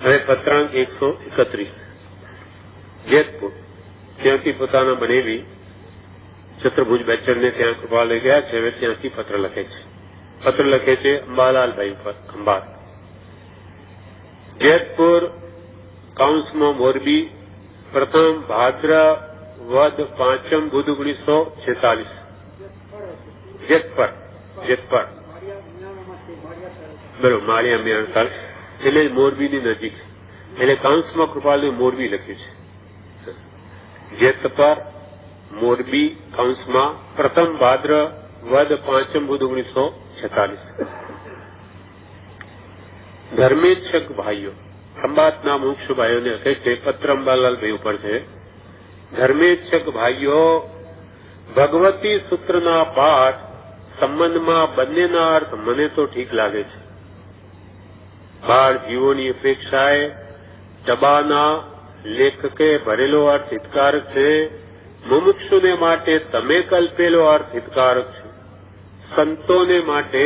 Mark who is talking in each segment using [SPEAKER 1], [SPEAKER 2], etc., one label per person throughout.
[SPEAKER 1] હવે પત્રાંક 131 જેતપુર ત્યાંથી પોતાના બનેવી ચતુર્ભુજ બેચરને ત્યાં કૃપા લઈ ગયા છે. હવે ત્યાંથી પત્ર લખે છે અંબાલાલભાઈ ઉપર ખંભાત. જેતપુર કાઉન્સમાં મોરબી પ્રથમ ભાદ્રવદ 5 બુધ 1946. જેતપર બરોબર માળિયા મેળસાલ એટલે મોરબીની નજીક એટલે કાઉન્સમાં કૃપાલુ મોરબી લખ્યું છે. જેતપર મોરબી કાઉન્સમાં પ્રથમ ભાદ્રવદ 5 બુધ 1946. ધર્મેચ્છક ભાઈઓ ખંભાતના મુક્ષ ભાઈઓને કહે છે પત્ર અંબાલાલભાઈ ઉપર છે. ધર્મેચ્છક ભાઈઓ ભગવતી સૂત્રના પાઠ સંબંધમાં બંનેના અર્થ મને તો ઠીક લાગે છે. બાળ જીવોની અપેક્ષાએ ટબાના લેખકે ભરેલો અર્થ હિતકારક છે. મુમુક્ષુને માટે તમે કલ્પેલો અર્થ હિતકારક છે. સંતોને માટે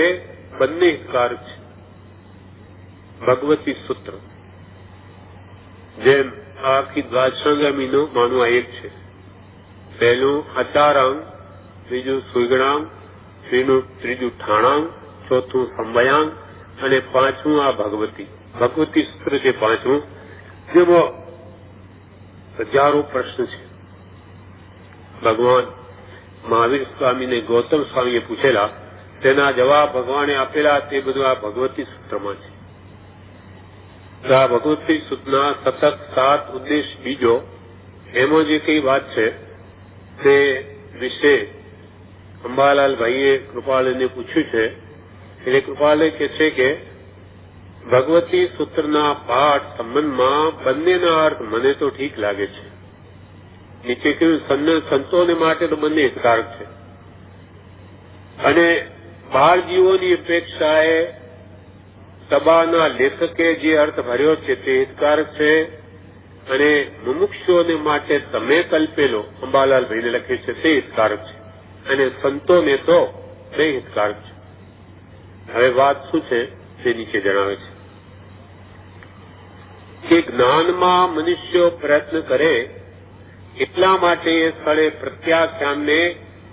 [SPEAKER 1] બંને હિતકારક છે. ભગવતી સૂત્ર જેમ આખી દ્વાદશાંગામીનું માનવા એક છે. પહેલું અચારાંગ, બીજું સુગણાંગ, ત્રીજું ઠાણાંગ, ચોથું સંવયાંગ અને પાંચમું આ ભગવતી સૂત્ર છે. પાંચમું જેમાં હજારો પ્રશ્ન છે. ભગવાન મહાવીર સ્વામીને ગૌતમ સ્વામીએ પૂછેલા તેના જવાબ ભગવાને આપેલા તે બધું આ ભગવતી સૂત્રમાં છે. આ ભગવતી સૂત્રના સતત 7 ઉદ્દેશ બીજો એમાં જે કઈ વાત છે તે વિશે અંબાલાલભાઈએ કૃપાલયને પૂછ્યું છે. એટલે કૃપાલય કે છે કે ભગવતી સૂત્રના પાઠ સંબંધમાં બંનેના અર્થ મને તો ઠીક લાગે છે. નીચે કહ્યું સંતોને માટે તો બંને હિતકારક છે અને બાળ જીવોની અપેક્ષાએ સભાના લેખકે જે અર્થ ભર્યો છે તે હિતકારક છે અને મુમુક્ષુઓને માટે તમે કલ્પેલો અંબાલાલભાઈને લખે છે તે હિતકારક છે અને સંતોને તો તે હિતકારક છે. હવે વાત શું છે તે નીચે જણાવે છે કે જ્ઞાનમાં મનુષ્યો પ્રયત્ન કરે એટલા માટે એ સ્થળે પ્રત્યાખ્યાનને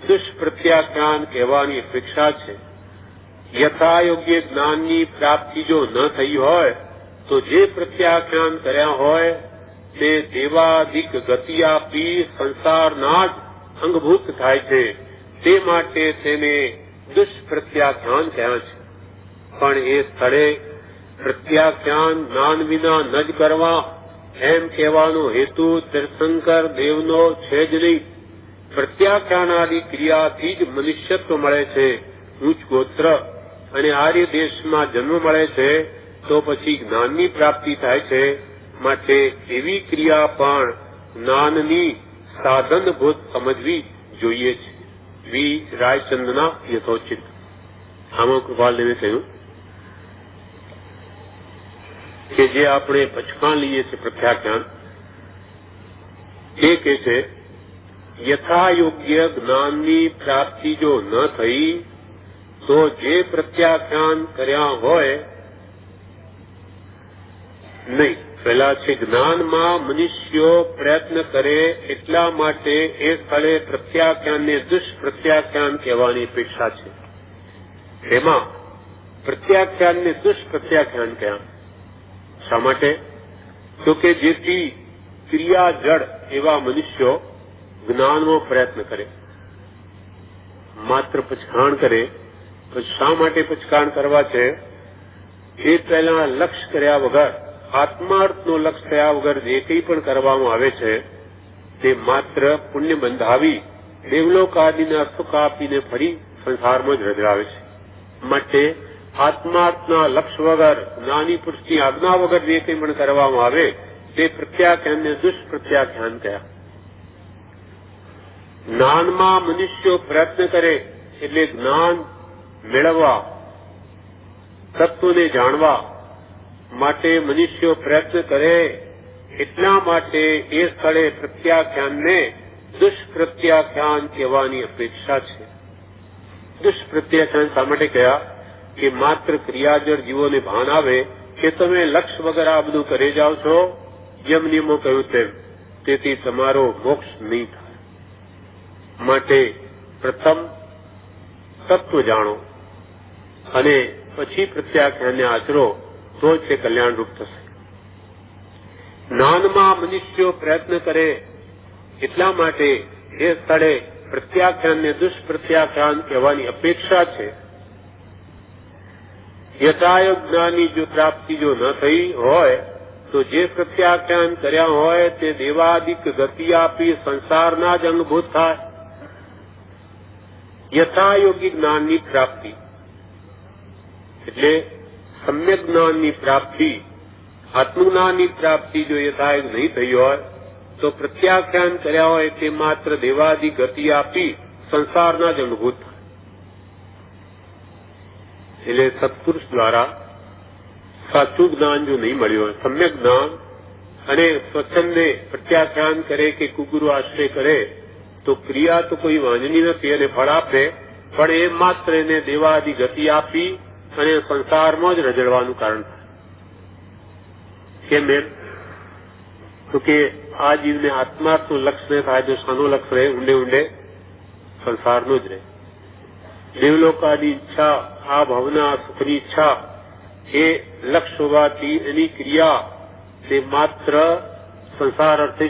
[SPEAKER 1] દુષ્પ્રત્યાખ્યાન કહેવાની અપેક્ષા છે. યથાયોગ્ય જ્ઞાનની પ્રાપ્તિ જો ન થઈ હોય તો જે પ્રત્યાખ્યાન કર્યા હોય તે દેવાદિક ગતિ આપી સંસારના જ અંગભૂત થાય છે. તે માટે તેને દુષ્પ્રત્યાખ્યાન કહ્યા છે. પણ એ સ્થળે પ્રત્યાખ્યાન જ્ઞાન વિના ન જ કરવા એમ કહેવાનો હેતુ તીર્થંકર દેવનો છે જ નહીં. પ્રત્યાખ્યાન આદિ ક્રિયાથી જ મનુષ્યત્વ મળે છે, ઉચ્ચ ગોત્ર અને આર્ય દેશમાં જન્મ મળે છે તો પછી જ્ઞાનની પ્રાપ્તિ થાય છે. માટે એવી ક્રિયા પણ જ્ઞાનની સાધનભૂત સમજવી જોઈએ છે. વી રાયચંદના યથોચિત. આમાં કૃપાલદેવે કહ્યું કે જે આપણે પચકાણ લઈએ છીએ પ્રત્યાખ્યાન એ કે છે યથાયોગ્ય જ્ઞાનની પ્રાપ્તિ જો ન થઈ તો જે પ્રત્યાખ્યાન કર્યા હોય નહીં. પહેલા છે જ્ઞાનમાં મનુષ્યો પ્રયત્ન કરે એટલા માટે એ સ્થળે પ્રત્યાખ્યાનને દુષ્પ્રત્યાખ્યાન કહેવાની અપેક્ષા છે. એમાં પ્રત્યાખ્યાનને દુષ્પ્રત્યાખ્યાન કહ્યા. શા માટે? તો કે જેથી ક્રિયા જડ એવા મનુષ્યો જ્ઞાનનો પ્રયત્ન કરે, માત્ર પચકાણ કરે. તો શા માટે પચકાણ કરવા છે? એ પહેલા લક્ષ્ય કર્યા વગર, આત્માર્થનો લક્ષ્ય થયા વગર જે કંઈ પણ કરવામાં આવે છે તે માત્ર પુણ્ય બંધાવી દેવલોક આદિના સુખ આપીને ફરી સંસારમાં જ રજડાવે છે. માટે આત્માર્થના લક્ષ્ય વગર, જ્ઞાની પુરુષની આજ્ઞા વગર જે કંઈ પણ કરવામાં આવે તે પ્રત્યાખ્યાનને દુષ્પ્રત્યાખ્યાન કહ્યા. જ્ઞાનમાં મનુષ્યો પ્રયત્ન કરે એટલે જ્ઞાન મેળવવા, તત્વને જાણવા માટે મનુષ્યો પ્રયત્ન કરે એટલા માટે એ સ્થળે પ્રત્યાખ્યાનને દુષ્પ્રત્યાખ્યાન કહેવાની અપેક્ષા છે. દુષ્પ્રત્યાખ્યાન શા માટે કહ્યા? કે માત્ર ક્રિયાજળ જીવોને ભાન આવે કે કે તમે લક્ષ્ય વગર આ બધું કરી જાઓ છો, જેમ નિયમો કહ્યું તેમ, તેથી તમારો મોક્ષ નહીં થાય. માટે પ્રથમ તત્વ જાણો અને પછી પ્રત્યાખ્યાનને આચરો તો જ તે કલ્યાણરૂપ થશે. જ્ઞાનમાં મનુષ્યો પ્રયત્ન કરે એટલા માટે એ સ્થળે પ્રત્યાખ્યાનને દુષ્પ્રત્યાખ્યાન કહેવાની અપેક્ષા છે. યથાયોગ જ્ઞાનની જો પ્રાપ્તિ જો ન થઈ હોય તો જે પ્રત્યાખ્યાન કર્યા હોય તે દેવાદિક ગતિ આપી સંસારના જ અંગભૂત થાય. યથાયોગી જ્ઞાનની પ્રાપ્તિ એટલે સમ્યક જ્ઞાનની પ્રાપ્તિ, આત્મજ્ઞાનની પ્રાપ્તિ જો યથાયોગ નહીં થઈ હોય તો પ્રત્યાખ્યાન કર્યા હોય તે માત્ર દેવાદિક ગતિ આપી સંસારના જ અંગભૂત થાય. એટલે સત્પુરુષ દ્વારા સાચું જ્ઞાન જો નહીં મળ્યું હોય, સમ્યક જ્ઞાન, અને સ્વચ્છંદે પ્રત્યાખ્યાન કરે કે કુગુરુ આશ્રય કરે તો ક્રિયા તો કોઈ વાંજની નથી અને ફળ આપે, પણ એ માત્ર એને દેવાદી ગતિ આપી અને સંસારમાં જ રજડવાનું કારણ થાય. કેમ એમ? તો કે આ જીવને આત્માર્થનું લક્ષ્ય થાય તો શાનું લક્ષ્ય રહે? ઊંડે ઊંડે સંસારનું જ રહે. દેવલોકાની ઈચ્છા, આ ભાવના સુખની ઈચ્છા એ લક્ષ્ય હોવાથી એની ક્રિયા તે માત્ર સંસાર અર્થે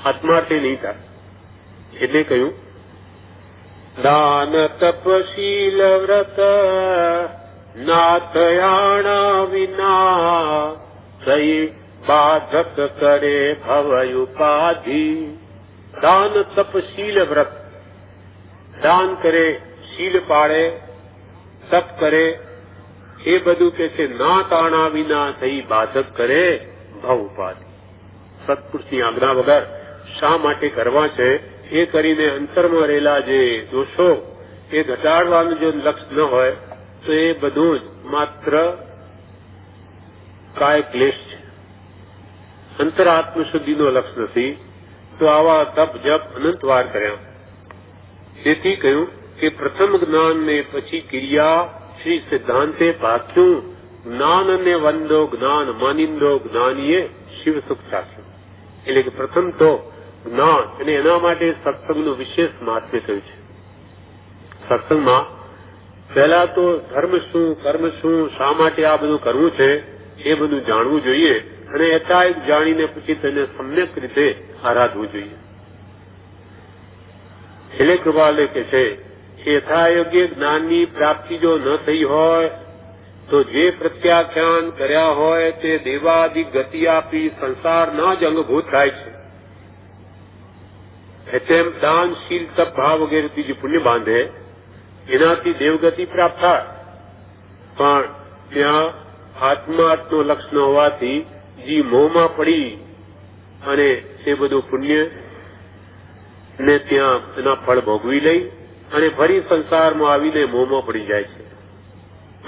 [SPEAKER 1] આત્માર્થે નહીં થાય. એટલે કહ્યું દાન તપશીલ વ્રત નાથયાણા વિના સહી બાધક કરે ભવયુપાધિ. દાન તપશીલ વ્રત, દાન કરે, શીલ પાળે, તપ કરે, એ બધું કે છે ના તાણા વિના થઈ બાધક કરે ભવ ઉપાધિ. સત્પુરુષની આજ્ઞા વગર શા માટે કરવા છે એ કરીને અંતરમાં રહેલા જે દોષો એ ઘટાડવાનું જો લક્ષ્ય ન હોય તો એ બધું જ માત્ર કાય ક્લેશ છે, અંતરાત્મ શુદ્ધિનો લક્ષ્ય નથી. તો આવા તપ જપ અનંતવાર કર્યા. તેથી કહ્યું કે પ્રથમ જ્ઞાન ને પછી ક્રિયા શ્રી સિદ્ધાંતે ભાખ્યું. જ્ઞાન ને વંદો જ્ઞાન માનિંદો જ્ઞાનીએ શિવ સુખ ચાખ્યું. એટલે કે પ્રથમ તો જ્ઞાન, અને એના માટે સત્સંગનું વિશેષ મહાત્મ્ય થયું છે. સત્સંગમાં પહેલા તો ધર્મ શું, કર્મ શું, શા માટે આ બધું કરવું છે એ બધું જાણવું જોઈએ, અને એકાએક જાણીને પછી તેને સમ્યક રીતે આરાધવું જોઈએ. એટલે કૃપાલય કે છે કે યથાયોગ્ય જ્ઞાનની પ્રાપ્તિ જો ન થઈ હોય તો જે પ્રત્યાખ્યાન કર્યા હોય તે દેવાદિક ગતિ આપી સંસારના જ અંગભૂત થાય છે. તેમ દાન, શીલ, તપ, ભાવ વગેરેથી જે પુણ્ય બાંધે એનાથી દેવગતિ પ્રાપ્ત થાય, પણ ત્યાં આત્માર્થનો લક્ષ્ય હોવાથી જે મોહમાં પડી અને તે બધું પુણ્ય ને ત્યાં એના ફળ ભોગવી લઈ અને ફરી સંસારમાં આવીને મોહમાં પડી જાય છે.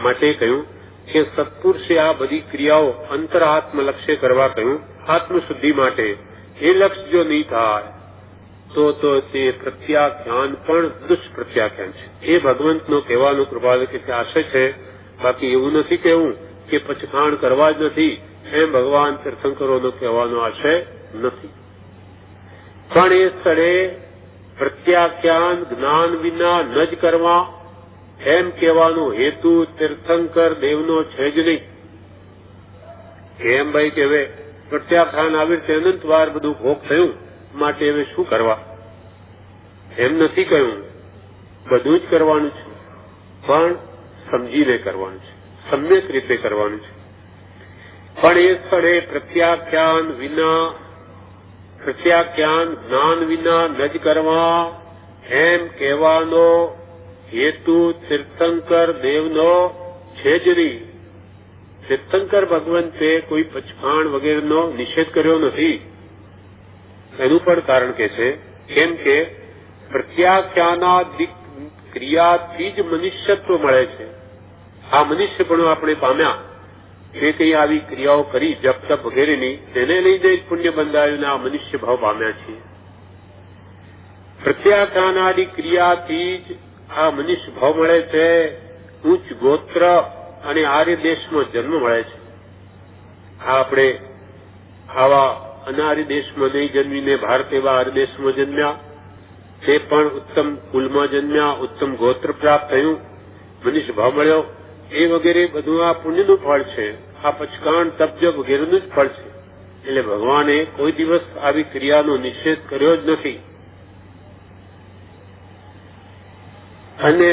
[SPEAKER 1] માટે કહ્યું કે સત્પુરુષે આ બધી ક્રિયાઓ અંતરાત્મ લક્ષ્ય કરવા કહ્યું, આત્મશુદ્ધિ માટે. એ લક્ષ્ય જો નહીં થાય તો તે પ્રત્યાખ્યાન પણ દુષ્પ્રત્યાખ્યાન છે. એ ભગવંતનો કહેવાનો કૃપાલુ કે આશય છે. બાકી એવું નથી કહેવું કે પચખાણ કરવા જ નથી, એમ ભગવાન તીર્થંકરોનો કહેવાનો આશય નથી. પણ એ સ્થળે પ્રત્યાખ્યાન જ્ઞાન વિના ન જ કરવા એમ કહેવાનો હેતુ તીર્થંકર દેવનો છે જ નહીં. એમ ભાઈ કે હવે પ્રત્યાખ્યાન આવી રીતે અનંતવાર બધું ભોગ થયું માટે હવે શું કરવા, એમ નથી કહ્યું. બધું જ કરવાનું છે, પણ સમજીને કરવાનું છે, સમ્યક રીતે કરવાનું છે. પણ એ સ્થળે પ્રત્યાખ્યાન જ્ઞાન વિના ન જ કરવા એમ કહેવાનો હેતુ તીર્થંકર દેવનો છે જ નહીં. તીર્થંકર ભગવંતે કોઈ પચખાણ વગેરેનો નિષેધ કર્યો નથી. એનું પણ કારણ કે છે કેમ કે પ્રત્યાખ્યાનાદિક ક્રિયાથી જ મનુષ્યત્વ મળે છે. આ મનુષ્યપણું આપણે પામ્યા જે કઈ આવી ક્રિયાઓ કરી જપ તપ વગેરેની, તેને લઈને જ પુણ્ય બંધાયું આ મનુષ્ય ભાવ પામ્યા છીએ. પ્રત્યાખ્યાનાદિક ક્રિયાથી જ આ મનુષ્ય ભાવ મળે છે. ઉચ્ચ ગોત્ર અને આર્ય દેશમાં જન્મ મળે છે. આપણે આવા અનારી દેશમાં નહીં જન્મીને ભારત એવા આર્ય દેશમાં જન્મ્યા, તે પણ ઉત્તમ કુલમાં જન્મ્યા, ઉત્તમ ગોત્ર પ્રાપ્ત થયું, મનુષ્ય ભાવ મળ્યો, એ વગેરે બધું આ પુણ્યનું ફળ છે. આ પચકાણ તપજપ વગેરેનું જ ફળ છે. એટલે ભગવાને કોઈ દિવસ આવી ક્રિયાનો નિષેધ કર્યો જ નથી. અને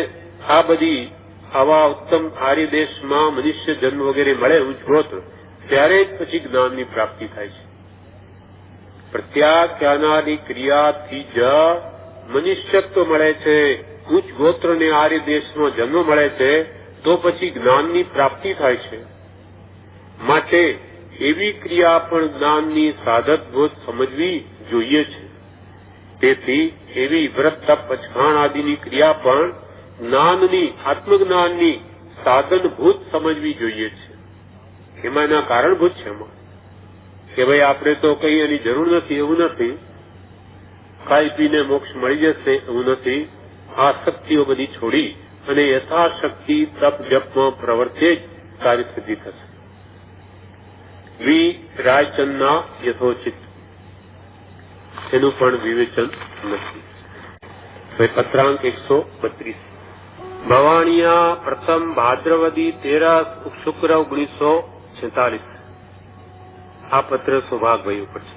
[SPEAKER 1] આ બધી આવા ઉત્તમ આર્ય દેશમાં મનુષ્ય જન્મ વગેરે મળે ઉચ્ચ ગોત્ર, ત્યારે જ પછી જ્ઞાનની પ્રાપ્તિ થાય છે. પ્રત્યાગ જ્ઞાનાની ક્રિયાથી જ મનુષ્યત્વ મળે છે, ઉચ્ચ ગોત્રને આર્ય દેશમાં જન્મ મળે છે, તો પછી જ્ઞાનની પ્રાપ્તિ થાય છે. માટે એવી ક્રિયા પણ જ્ઞાનની સાધકભૂત સમજવી જોઈએ છે. તેથી એવી વ્રત તપ પચખાણ આદિની ક્રિયા પણ જ્ઞાનની, આત્મજ્ઞાનની સાધનભૂત સમજવી જોઈએ છે. એમાં એના કારણભૂત છે. એમાં કે ભાઈ આપણે તો કઈ એની જરૂર નથી એવું નથી, ખાઈ પીને મોક્ષ મળી જશે એવું નથી. આ શક્તિઓ બધી છોડી અને યથાશક્તિ તપ જપમાં પ્રવર્તે જ કાર્યસિદ્ધિ થશે. વી રાયચંદના યથોચિત એનું પણ વિવેચન નથી. પત્રાંક 132 ભવાણિયા પ્રથમ ભાદ્રવદી 13 શુક્ર 1946. આ પત્ર સૌભાગભાઈ ઉપર છે.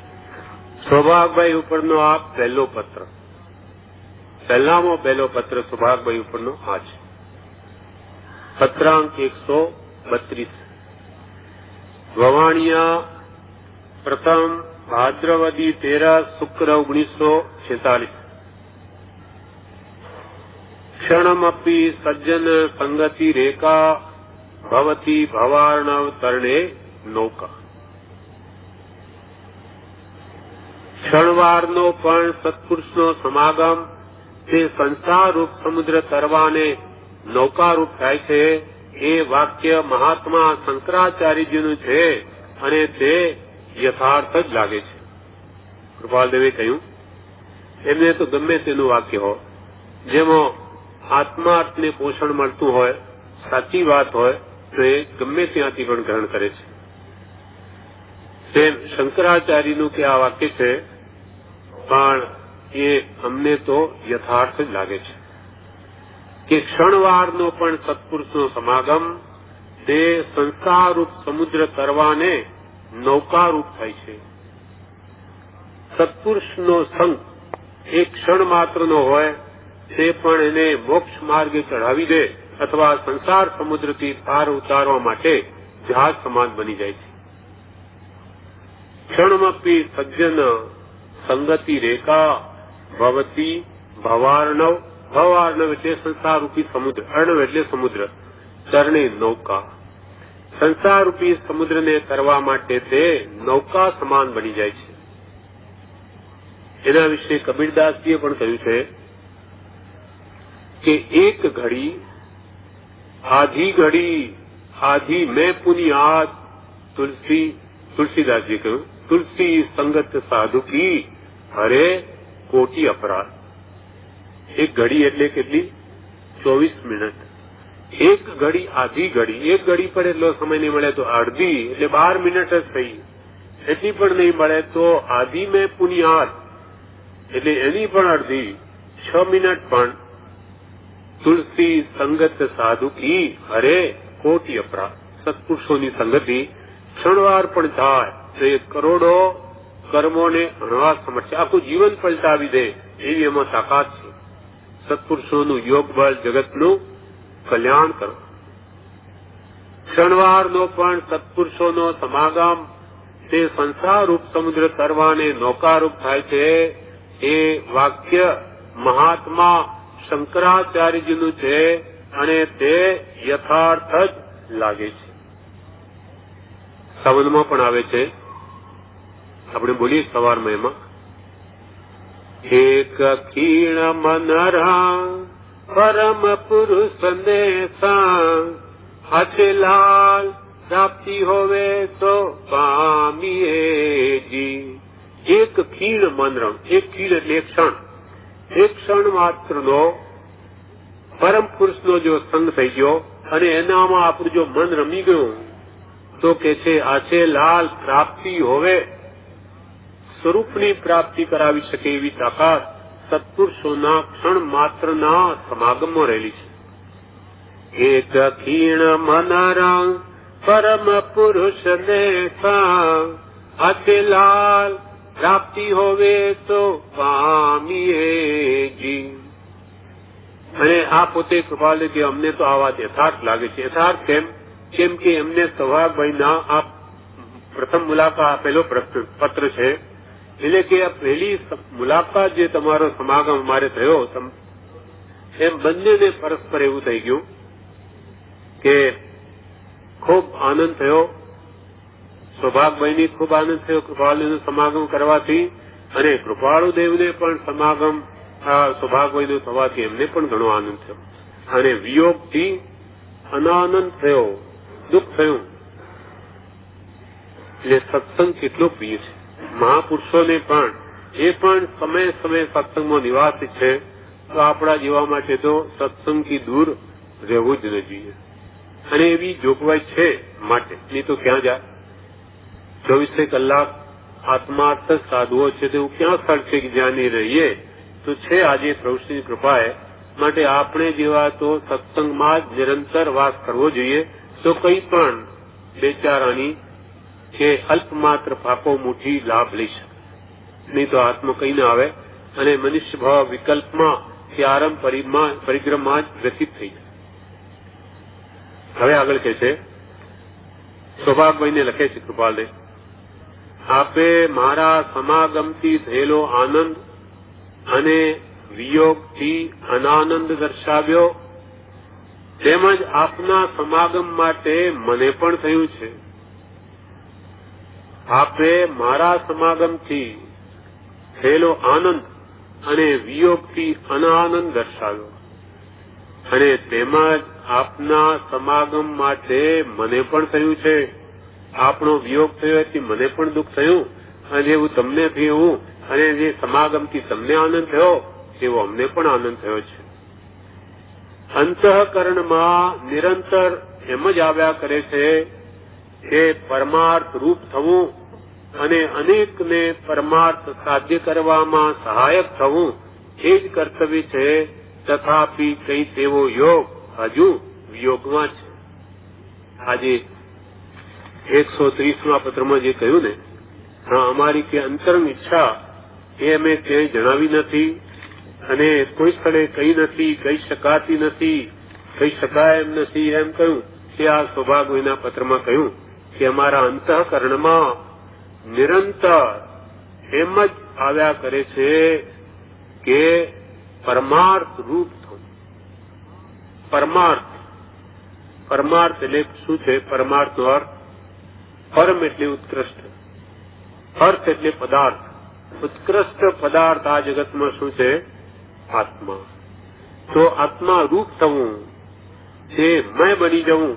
[SPEAKER 1] સૌભાગભાઈ ઉપરનો આ પહેલો પત્ર, પહેલામાં પહેલો પત્ર સૌભાગભાઈ ઉપરનો આ છે. પત્રાંક 132 ભવાણિયા પ્રથમ ભાદ્રવદી 13 શુક્ર 1946. ક્ષણમપી સજ્જન સંગતિ રેખા ભવતી ભવાર્ણવ તરણે નૌકા. ક્ષણવારનો પણ સત્પુરુષનો સમાગમ તે સંસારરૂપ સમુદ્ર તરવાને નૌકારૂપ થાય છે. એ વાક્ય મહાત્મા શંકરાચાર્યજીનું છે અને તે યથાર્થ જ લાગે છે. કૃપાલદેવે કહ્યું, એમને તો ગમે તેનું વાક્ય હોય, જેમાં આત્માર્થને પોષણ મળતું હોય, સાચી વાત હોય, તો એ ગમે ત્યાંથી પણ ગ્રહણ કરે છે. તેમ શંકરાચાર્યનું કે આ વાક્ય છે, પણ એ અમને તો યથાર્થ જ લાગે છે કે ક્ષણવારનો પણ સત્પુરુષનો સમાગમ તે સંસારરૂપ સમુદ્ર તરવાને નૌકારૂપ થાય છે. સત્પુરુષનો સંગ એક ક્ષણ માત્રનો હોય, તે પણ એને મોક્ષ માર્ગે ચઢાવી દે અથવા સંસાર સમુદ્રથી પાર ઉતારવા માટે જહાજ સમાન બની જાય છે. ક્ષણમપી સજ્જન સંગતિ રેખા ભવતી ભવાર્ણવ. ભવાર્ણવ એટલે સંસારરૂપી સમુદ્ર, અર્ણવ એટલે સમુદ્ર, તરણે નૌકા. સંસારરૂપી સમુદ્રને તરવા માટે તે નૌકા સમાન બની જાય છે. એના વિશે કબીરદાસજીએ પણ કહ્યું છે કે એક ઘડી આધી મેં પુનિયાદ તુલસીદાસજી કહ્યું, તુલસી સંગત સાધુ કી હરે કોટી અપરાધ. એક ઘડી એટલે કેટલી? 24 મિનિટ. એક ઘડી આધી ઘડી, એક ઘડી પણ એટલો સમય નહીં મળે તો અડધી એટલે 12 મિનિટ જ થઈ. એટલી પણ નહીં મળે તો આધી મેં પુનિયાદ એટલે એની પણ અડધી 6 મિનિટ પણ તુલસી સંગત સાધુ કી હરે કોટી અપરાધ. સત્પુરુષોની સંગતિ ક્ષણવાર પણ થાય તો એ કરોડો કર્મોને હણવા સમર્થ છે, આખું જીવન પલટાવી દે એવી એમાં તાકાત છે. સત્પુરુષોનું યોગ બળ જગતનું કલ્યાણ કરવા. ક્ષણવારનો પણ સત્પુરુષોનો સમાગમ તે સંસારરૂપ સમુદ્ર તરવાને નૌકારૂપ થાય છે. એ વાક્ય મહાત્મા શંકરાચાર્યજીનું છે અને તે યથાર્થ જ લાગે છે. સંબંધમાં પણ આવે છે, આપણે બોલીએ સવારમાં એમાં, એક ખીણ મનરા પરમ પુરુષ સંદેશા હાથે લાલ પ્રાપ્તિ હોવે તો પામીએ જી. એક ખીણ મનરમ, એક ખીણ એટલે એક ક્ષણ, એક ક્ષણ માત્રનો પરમ પુરુષનો જો સંગ થઈ ગયો અને એનામાં આપણું જો મન રમી ગયું તો કે છે આછે લાલ પ્રાપ્તિ હોવે સ્વરૂપની પ્રાપ્તિ કરાવી શકે એવી તાકાત સત્પુરુષોના ક્ષણ માત્રના સમાગમમાં રહેલી છે. એક ખીણ મનરા પરમ પુરુષ દેખા આછે લાલ પ્રાપ્તિ હોવે તો પામીએ જી. અને આ પોતે કૃપાલ કે અમને તો આ વાત યથાર્થ લાગે છે. યથાર્થ કેમ કે એમને સૌભાગભાઈના આ પ્રથમ મુલાકાત આપેલો પત્ર છે, એટલે કે આ પહેલી મુલાકાત જે તમારો સમાગમ અમારે થયો એમ બંનેને પરસ્પર એવું થઈ ગયું કે ખૂબ આનંદ થયો. સૌભાગભાઈને ખૂબ આનંદ થયો કૃપાળુનું સમાગમ કરવાથી, અને કૃપાળુદેવને પણ સમાગમ સૌભાગભાઈનું થવાથી એમને પણ ઘણો આનંદ થયો. અને વિયોગથી અનાનંદ થયો, દુઃખ થયું. એટલે સત્સંગ કેટલો પ્રિય છે મહાપુરુષોને પણ. એ પણ સમય સમય સત્સંગમાં નિવાસી છે, તો આપણા જીવા માટે તો સત્સંગથી દૂર રહેવું જ ન જોઈએ. અને એવી જોગવાઈ છે માટે, નહીં તો ક્યાં જાય. 24 કલાક આત્માર્થ સાધુઓ છે તેવું ક્યાં સ્થળ છે કે જ્યાં નહીં રહીએ? તો છે આજે પ્રભુની કૃપાએ. માટે આપણે જેવા તો સત્સંગમાં જ નિરંતર વાસ કરવો જોઈએ, તો કંઈ પણ બેચારાની કે અલ્પમાત્ર પાપો મુઠી લાભ લઈ શકે, નહીં તો આત્મા કઈ ના આવે અને મનુષ્ય ભાવ વિકલ્પમાં કે આરંભ પરિક્રમમાં જ વ્યતીત થઈ જાય. હવે આગળ કહે છે, સૌભાગભાઈને લખે છે કૃપાલને, આપે મારા સમાગમથી થયેલો આનંદ અને વિયોગથી અનાનંદ દર્શાવ્યો, તેમજ આપના સમાગમ માટે મને પણ થયું છે. આપે મારા સમાગમથી થયેલો આનંદ અને વિયોગથી અનાનંદ દર્શાવ્યો, અને તેમજ આપના સમાગમ માટે મને પણ થયું છે. આપણો વિયોગ થયો એથી મને પણ દુઃખ થયું, અને એવું તમને થયું, અને જે સમાગમથી તમને આનંદ થયો એવો અમને પણ આનંદ થયો છે. અંતઃકરણમાં નિરંતર એમ જ આવ્યા કરે છે કે પરમાર્થ રૂપ થવું અને અનેકને પરમાર્થ સાધ્ય કરવામાં સહાયક થવું એ જ કર્તવ્ય છે. તથાપી કઈ તેવો યોગ હજુ વિયોગમાં છે. આજે 130મા પત્રમાં જે કહ્યું ને, અમારી કે અંતરંગ ઈચ્છા એ અમે ક્યાંય જણાવી નથી, અને કોઈ સ્થળે કહી નથી, કહી શકાતી નથી, કહી શકાય એમ નથી, એમ કહ્યું કે આ સૌભાગભાઈના પત્રમાં કહ્યું કે અમારા અંતઃકરણમાં નિરંતર એમ જ આવ્યા કરે છે કે પરમાર્થ રૂપ થવું. પરમાર્થ એટલે શું છે? પરમાર્થનો અર્થ પરમ એટલે ઉત્કૃષ્ટ, અર્થ એટલે પદાર્થ. ઉત્કૃષ્ટ પદાર્થ આ જગતમાં શું છે? આત્મા. તો આત્મા રૂપ થવું, જે મય બની જવું,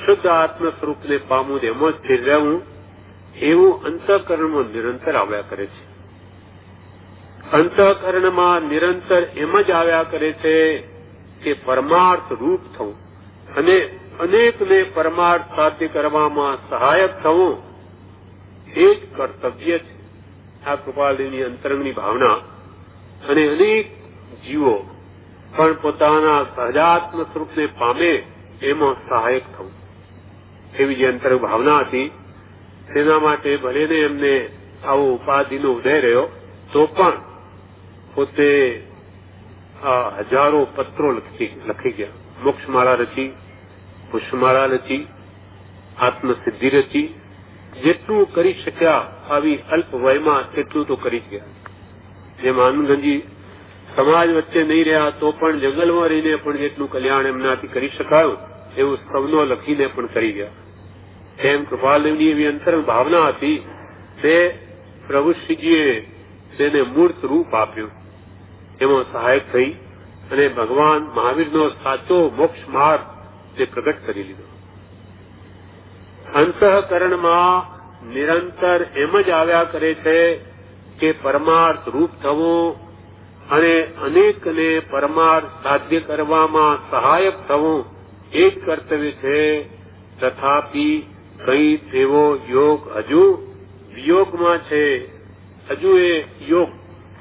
[SPEAKER 1] શુદ્ધ આત્મ સ્વરૂપને પામવું, એમાં સ્થિર રહેવું, એવું અંતઃકરણમાં નિરંતર આવ્યા કરે છે. અંતઃકરણમાં નિરંતર એમ જ આવ્યા કરે છે કે પરમાર્થ રૂપ થવું અને અનેકને પરમાર્થ સાધ્ય કરવામાં સહાયક થવું એ જ કર્તવ્ય છે. આ કૃપાલની અંતરંગની ભાવના. અને અનેક જીવો પણ પોતાના સહજાત્મ સ્વરૂપને પામે એમાં સહાયક થવું, એવી જે અંતરંગ ભાવના હતી, તેના માટે ભલે ને એમને આવો ઉપાધિનો ઉદય રહ્યો, તો પણ પોતે હજારો પત્રો લખી ગયા. મોક્ષમાળા રચી, પુષ્પમાળા રચી, આત્મસિદ્ધિ રચી. જેટલું કરી શક્યા આવી અલ્પ વયમાં તેટલું તો કરી ગયા. જેમ આનંદગંજી સમાજ વચ્ચે નહીં રહ્યા તો પણ જંગલમાં રહીને પણ જેટલું કલ્યાણ એમનાથી કરી શકાયું એવું સૌનો લખીને પણ કરી ગયા. એમ કૃપાલદેવની એવી અંતરંગ ભાવના હતી, તે પ્રભુશ્રીજીએ તેને મૂર્ત રૂપ આપ્યું, એમાં સહાયક થઈ અને ભગવાન મહાવીરનો સાચો મોક્ષ માર્ગ તે પ્રગટ કરી લીધો. અંતઃકરણમાં નિરંતર એમ જ આવ્યા કરે છે કે પરમાર્થ રૂપ થવું અને અનેકને પરમાર્થ સાધ્ય કરવામાં સહાયક થવું એ જ કર્તવ્ય છે. તથાપી કઈ તેવો યોગ હજુ વિયોગમાં છે. હજુ એ યોગ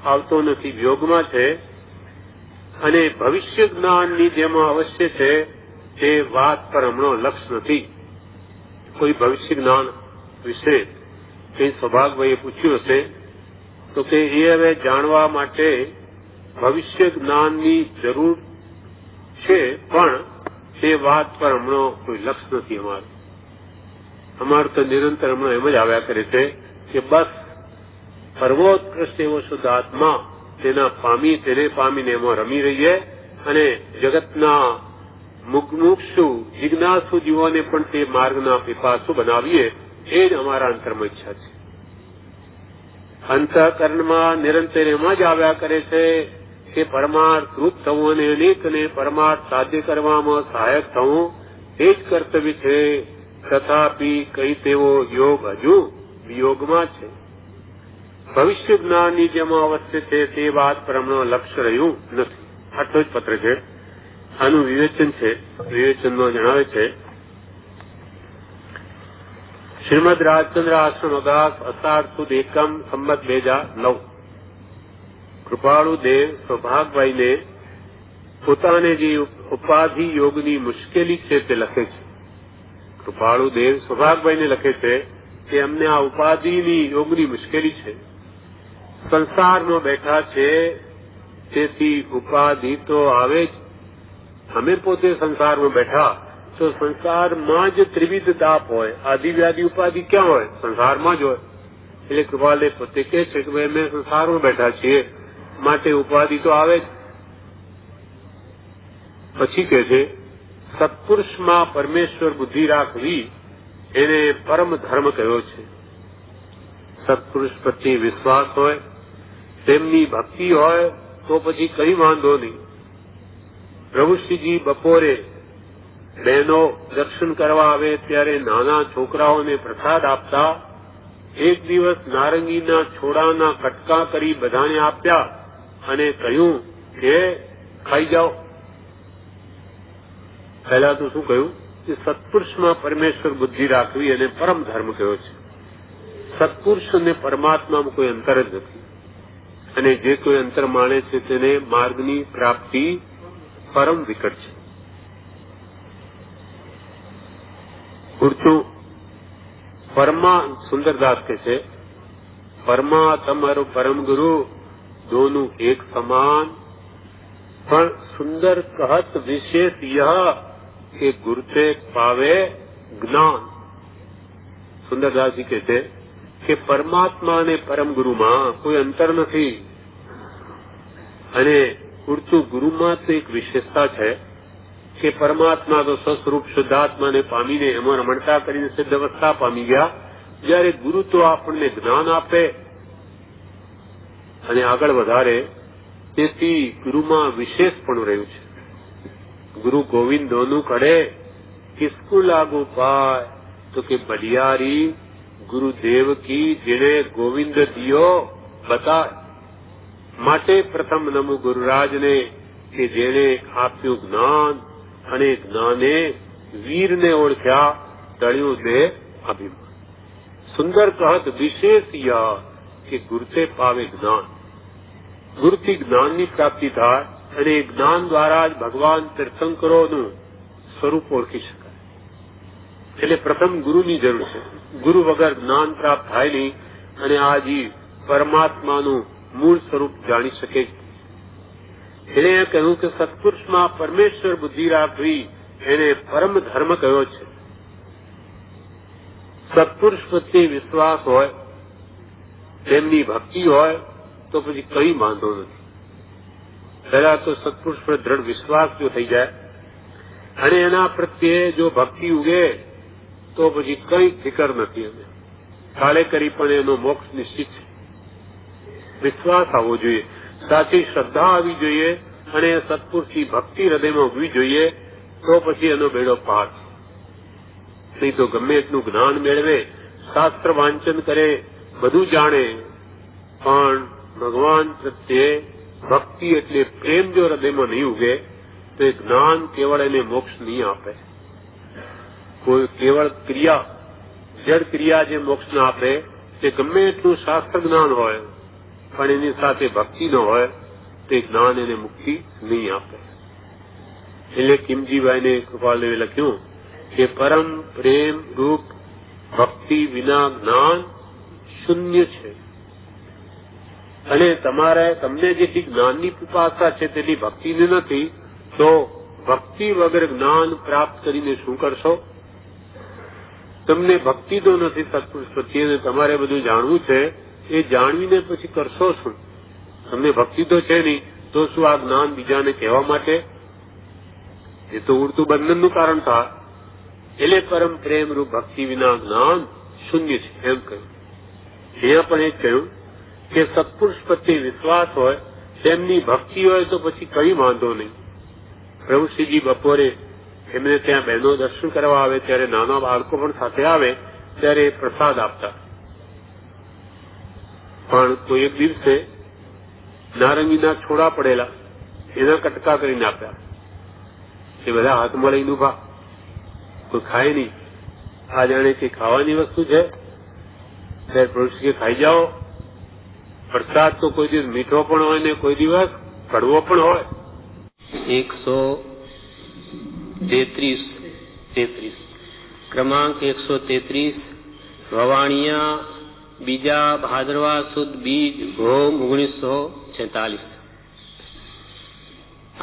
[SPEAKER 1] આવતો નથી, વિયોગમાં છે. અને ભવિષ્ય જ્ઞાનની જેમાં અવશ્ય છે તે વાત પર હમણાં લક્ષ નથી. કોઈ ભવિષ્ય જ્ઞાન વિશે કઈ સૌભાગભાઈએ પૂછ્યું હશે તો કે એ હવે જાણવા માટે ભવિષ્ય જ્ઞાનની જરૂર છે, પણ તે વાત પર હમણાં કોઈ લક્ષ નથી. અમારું તો નિરંતર હમણાં એમ જ આવ્યા કરે છે કે બસ સર્વોત્કૃષ્ટ એવો શુદ્ધ આત્મા તેને પામીને એમાં રમી રહીએ અને જગતના મુમુક્ષુ જિજ્ઞાસુ જીવોને પણ તે માર્ગના પીપાસુ બનાવીએ, એ જ અમારા અંતરમાં ઈચ્છા છે. અંતઃકરણમાં નિરંતર એમાં જ આવ્યા કરે છે કે પરમાર્થ રૂપ થવું અને અનેકને પરમાર્થ સાધ્ય કરવામાં સહાયક થવું એ જ કર્તવ્ય છે. તથાપી કઈ તેવો યોગ હજુ વિયોગમાં છે. ભવિષ્ય જ્ઞાનની જેમાં અવશ્ય છે તે વાત પર હમણાં લક્ષ્ય રહ્યું નથી. આટલો જ પત્ર છે. આનું વિવેચન છે. વિવેચનમાં જણાવે છે, શ્રીમદ રાજચંદ્ર આશ્રમ અગાસ અષાઢ સુદ એકમ સંમત 2009. કૃપાળુ દેવ સૌભાગભાઈને પોતાને જે ઉપાધિ યોગની મુશ્કેલી છે તે લખે છે. કૃપાળુ દેવ સૌભાગભાઈને લખે છે કે અમને આ ઉપાધિની યોગની મુશ્કેલી છે. સંસારમાં બેઠા છે તેથી ઉપાધિ તો આવે જ. અમે પોતે સંસારમાં બેઠા તો સંસારમાં જ ત્રિવિધ તાપ હોય. આદિ વ્યાધિ ઉપાધિ ક્યાં હોય? સંસારમાં જ હોય. એટલે કૃપાલદેવ પોતે કે છે કે ભાઈ અમે સંસારમાં બેઠા છીએ માટે ઉપાધિ તો આવે જ. પછી કે છે સત્પુરુષમાં પરમેશ્વર બુદ્ધિ રાખવી એને પરમ ધર્મ કહ્યો છે. સત્પુરુષ પ્રત્યે વિશ્વાસ હોય, તેમની ભક્તિ હોય તો પછી કઈ વાંધો નહીં. પ્રભુશ્રીજી બપોરે બહેનો દર્શન કરવા આવે ત્યારે નાના છોકરાઓને પ્રસાદ આપતા. એક દિવસ નારંગીના છોડાના કટકા કરી બધાને આપ્યા અને કહ્યું કે ખાઈ જાઓ. પહેલા તો શું કહ્યું કે સત્પુરુષમાં પરમેશ્વર બુદ્ધિ રાખવી અને પરમ ધર્મ કહ્યો છે. સત્પુરુષ અને પરમાત્મામાં કોઈ અંતર જ નથી. અને જે કોઈ અંતર માને છે તેને માર્ગની પ્રાપ્તિ પરમ વિકટ છે. ઉડતું સુંદરદાસ કહે છે, પરમા તમારો પરમ ગુરુ दोनों एक समान, પણ સુંદર કહત વિશેષ યહ કે ગુરતે પાવે જ્ઞાન. સુંદરદાસજી કહે છે કે પરમાત્મા અને પરમ ગુરુમાં કોઈ અંતર નથી. અને ઉડતું ગુરુમાં તો એક વિશેષતા છે કે પરમાત્મા તો સ્વસ્વરૂપ શુદ્ધાત્માને પામીને એમાં રમણતા કરીને સિદ્ધ અવસ્થા પામી ગયા, જયારે ગુરુ તો આપણને જ્ઞાન આપે અને આગળ વધારે. તેથી ગુરુમાં વિશેષ પણ રહ્યું છે. ગુરુ ગોવિંદોનું કડે કિસકુ લાગુ પાય તો કે બલિયારી ગુરુદેવ કી જેને ગોવિંદ દિયો બતાય. માટે પ્રથમ નમો ગુરુરાજને કે જેને આપ્યું જ્ઞાન અને જ્ઞાને વીરને ઓળખ્યા તળ્યું દે અભિમાન. સુંદર કહત વિશેષ યહ કે ગુરુતે પાવે જ્ઞાન. ગુરુથી જ્ઞાનની પ્રાપ્તિ થાય અને જ્ઞાન દ્વારા જ ભગવાન તીર્થંકરોનું સ્વરૂપ ઓળખી શકાય. એટલે પ્રથમ ગુરુની જરૂર છે. ગુરુ વગર જ્ઞાન પ્રાપ્ત થાય નહીં અને આ જીવ પરમાત્માનું મૂળ સ્વરૂપ જાણી શકે. એને કહ્યું કે સત્પુરુષમાં પરમેશ્વર બુદ્ધિ રાખવી એને પરમ ધર્મ કહ્યો છે. સત્પુરુષ પ્રત્યે વિશ્વાસ હોય, તેમની ભક્તિ હોય તો પછી કઈ વાંધો નથી. પહેલા તો સત્પુરુષ પર દ્રઢ વિશ્વાસ જો થઈ જાય અને એના પ્રત્યે જો ભક્તિ ઉગે તો પછી કઈ ફિકર નથી. અમે કાળે કરી પણ એનો મોક્ષ નિશ્ચિત છે. વિશ્વાસ આવવો જોઈએ, સાચી શ્રદ્ધા આવી જોઈએ અને સત્પુરુષની ભક્તિ હૃદયમાં ઉગવી જોઈએ તો પછી એનો બેડો પાર છે. નહીં તો ગમે એટલું જ્ઞાન મેળવે, શાસ્ત્ર વાંચન કરે, બધું જાણે, પણ ભગવાન પ્રત્યે ભક્તિ એટલે પ્રેમ જો હૃદયમાં નહીં ઉગે તો એ જ્ઞાન કેવળ એને મોક્ષ નહીં આપે. કોઈ કેવળ ક્રિયા જડ ક્રિયા જે મોક્ષ ન આપે તે ગમે એટલું શાસ્ત્ર જ્ઞાન હોય પણ એની સાથે ભક્તિ ન હોય તે જ્ઞાન એને મુક્તિ નહીં આપે. એટલે કિમજીભાઈને કૃપાલદેવે લખ્યું કે પરમ પ્રેમ રૂપ ભક્તિ વિના જ્ઞાન શૂન્ય છે. અને તમને જેટલી જ્ઞાનની પીપાસા છે તેટલી ભક્તિની નથી, તો ભક્તિ વગર જ્ઞાન પ્રાપ્ત કરીને શું કરશો? તમને ભક્તિ તો નથી સત્પુરુષ પ્રત્યે, તમારે બધું જાણવું છે, એ જાણવીને પછી કરશો શું? તમને ભક્તિ તો છે નહીં, તો શું આ જ્ઞાન બીજાને કહેવા માટે? એ તો ઉડતું બંધનનું કારણ થાય. એટલે પરમ પ્રેમ રૂપ ભક્તિ વિના જ્ઞાન શૂન્ય છે એમ કહ્યું. અહીંયા પણ એ જ કહ્યું કે સત્પુરુષ પ્રત્યે વિશ્વાસ હોય, તેમની ભક્તિ હોય તો પછી કઈ વાંધો નહીં. પ્રભુ શ્રીજી બપોરે એમને ત્યાં બહેનો દર્શન કરવા આવે ત્યારે નાના બાળકો પણ સાથે આવે ત્યારે પ્રસાદ આપતા. પણ કોઈ એક દિવસે નારંગીના છોડા પડેલા એના કટકા કરીને આપ્યા. એ બધા હાથમાં લઈને ઉભા, કોઈ ખાય નહીં. આ જાણે કે ખાવાની વસ્તુ છે ત્યારે પ્રભુ શ્રી ખાઈ જાઓ. પ્રસાદ તો કોઈ દિવસ મીઠો પણ હોય ને કોઈ દિવસ કડવો પણ હોય.
[SPEAKER 2] 133 ક્રમાંક 133 વવાણિયા બીજા ભાદરવા સુદ બીજ ભોમ 1946.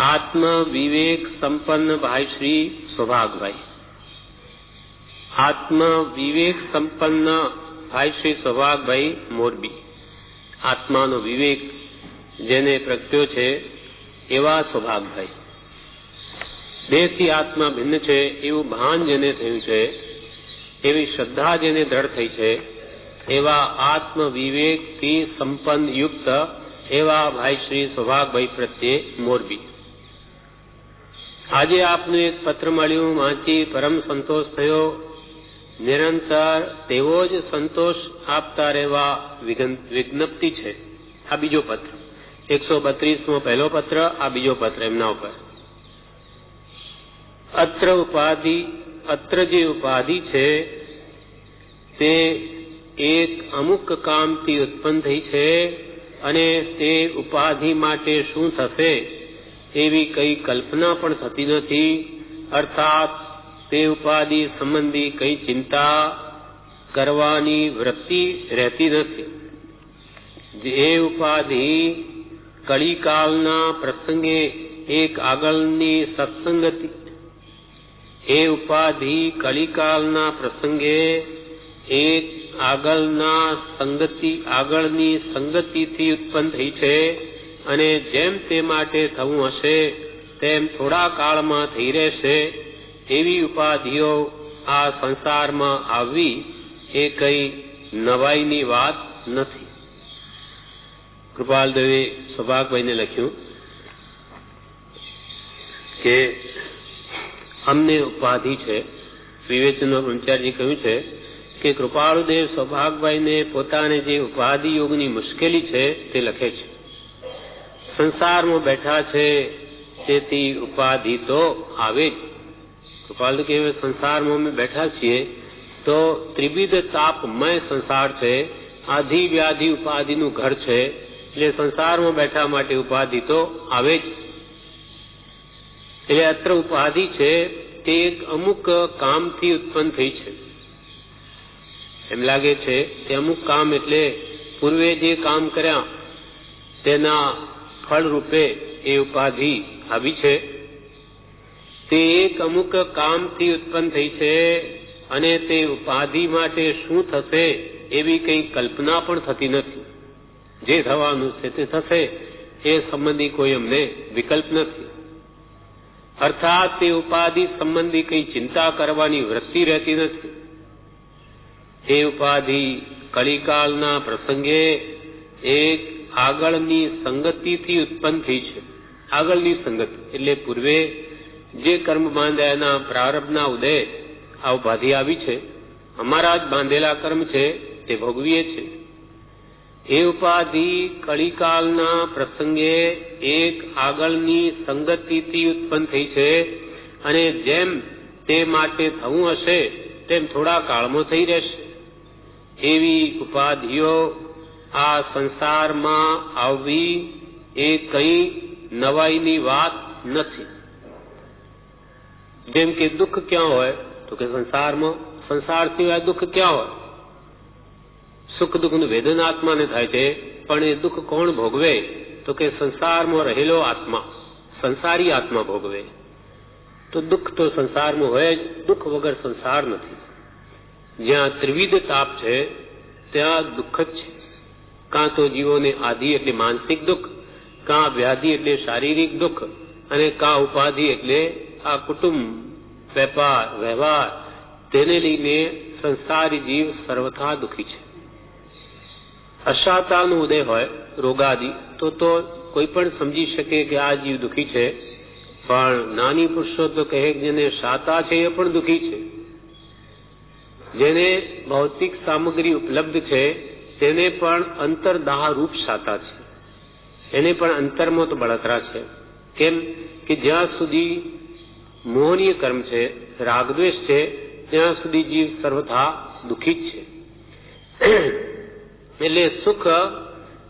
[SPEAKER 2] આત્મ વિવેક સંપન્ન ભાઈ શ્રી સૌભાગભાઈ. આત્મ વિવેક સંપન્ન ભાઈ શ્રી સૌભાગભાઈ મોરબી. આત્માનો વિવેક જેને પ્રગટ્યો છે એવા સૌભાગભાઈ. દેહથી આત્મા ભિન્ન છે એવું ભાન જેને થયું છે, એવી શ્રદ્ધા જેને દ્રઢ થઈ છે, એવા આત્મ વિવેકથી સંપન્ન યુક્ત એવા ભાઈ શ્રી સૌભાગભાઈ પ્રત્યે મોરબી. આજે આપનું એક પત્ર મળ્યું, વાંચી પરમ સંતોષ થયો. નિરંતર તેવો જ સંતોષ આપતા રહેવા વિજ્ઞપ્તિ છે. આ બીજો પત્ર, 132મો પહેલો પત્ર, આ બીજો પત્ર એમના ઉપર. અત્ર જે ઉપાધિ છે તે એક અમુક કામથી ઉત્પન્ન થઈ છે અને તે ઉપાધિ માટે શું થશે એવી કઈ કલ્પના પણ થતી નથી. અર્થાત તે ઉપાધિ સંબંધી કઈ ચિંતા કરવાની વૃત્તિ રહેતી નથી. જે ઉપાધિ કળીકાલના પ્રસંગે એક આગળની સત્સંગતિ, એ ઉપાધિ કળીકાલના પ્રસંગે એક આગળની સંગતિથી ઉત્પન્ન થઈ છે અને જેમ તે માટે થવું હશે તેમ થોડા કાળમાં થઈ રહેશે. એવી ઉપાધિઓ આ સંસારમાં આવવી એ કઈ નવાઈની વાત નથી. કૃપાલદેવે સૌભાગભાઈને લખ્યું કે અમને ઉપાધિ છે. વિવેચનો બ્રહ્મચારીજી કહ્યું છે કે કૃપાળુદેવ સૌભાગભાઈને પોતાને જે ઉપાધિ યોગની મુશ્કેલી છે તે લખે છે. સંસારમાં બેઠા છે તેથી ઉપાધિ તો આવે જ. કૃપાલ કે સંસારમાં અમે બેઠા છીએ તો ત્રિવિધ તાપમય સંસાર છે, આધિ વ્યાધિ ઉપાધિનું ઘર છે, એટલે સંસારમાં બેઠા માટે ઉપાધિ તો આવે જ. એટલે અત્ર ઉપાધિ છે તે એક અમુક કામથી ઉત્પન્ન થઈ છે. એમ લાગે છે કે અમુક કામ એટલે પૂર્વે જે કામ કર્યા તેના ફળ રૂપે એ ઉપાધિ આવી છે. તે એક અમુક કામથી ઉત્પન્ન થઈ છે અને તે ઉપાધિ માટે શું થશે એવી કઈ કલ્પના પણ થતી નથી. જે થવાનું છે તે થશે એ સંબંધી કોઈ અમને વિકલ્પ નથી. અર્થાત તે ઉપાધિ સંબંધી કઈ ચિંતા કરવાની વૃત્તિ રહેતી નથી. એ ઉપાધિ કળીકાલના પ્રસંગે એક આગળની સંગતિથી ઉત્પન્ન થઈ છે. આગળની સંગતિ એટલે પૂર્વે જે કર્મ બાંધ્યા એના પ્રારબ્ધના ઉદય આ ઉપાધિ આવી છે. અમારા જ બાંધેલા કર્મ છે તે ભોગવીએ છે. એ ઉપાધિ કળીકાલના પ્રસંગે એક આગળની સંગતિથી ઉત્પન્ન થઈ છે અને જેમ તે માટે થવું હશે તેમ થોડા કાળમાં થઈ રહેશે. એવી ઉપાધિઓ આ સંસારમાં આવવી એ કઈ નવાઈની વાત નથી. જેમ કે દુઃખ ક્યાં હોય તો કે સંસારમાં, સંસાર સિવાય દુઃખ ક્યાં હોય? સુખ દુઃખનું વેદન આત્માને થાય છે, પણ એ દુઃખ કોણ ભોગવે તો કે સંસારમાં રહેલો આત્મા, સંસારી આત્મા ભોગવે. તો દુઃખ તો સંસારમાં હોય જ, દુઃખ વગર સંસાર નથી. જ્યાં ત્રિવિધ તાપ છે ત્યાં દુઃખ જ છે. કાં તો જીવોને આધિ એટલે માનસિક દુઃખ, કાં વ્યાધિ એટલે શારીરિક દુઃખ, અને કાં ઉપાધિ એટલે આ કુટુંબ, વેપાર, વ્યવહાર, તેને લઈને સંસારી જીવ સર્વથા દુઃખી છે. અશાતાનો ઉદય હોય, રોગાદિ, તો કોઈ પણ સમજી શકે કે આ જીવ દુઃખી છે. પણ નાની પુરુષો તો કહે જેને શાતા છે એ પણ દુઃખી છે. જેને ભૌતિક સામગ્રી ઉપલબ્ધ છે તેને પણ અંતરદાહ રૂપ શાતા છે. એને પણ અંતરમાં તો બળતરા છે. કેમ કે જ્યાં સુધી મોહનીય કર્મ છે, રાગદ્વેષ છે, ત્યાં સુધી જીવ સર્વથા દુઃખી જ છે. એટલે સુખ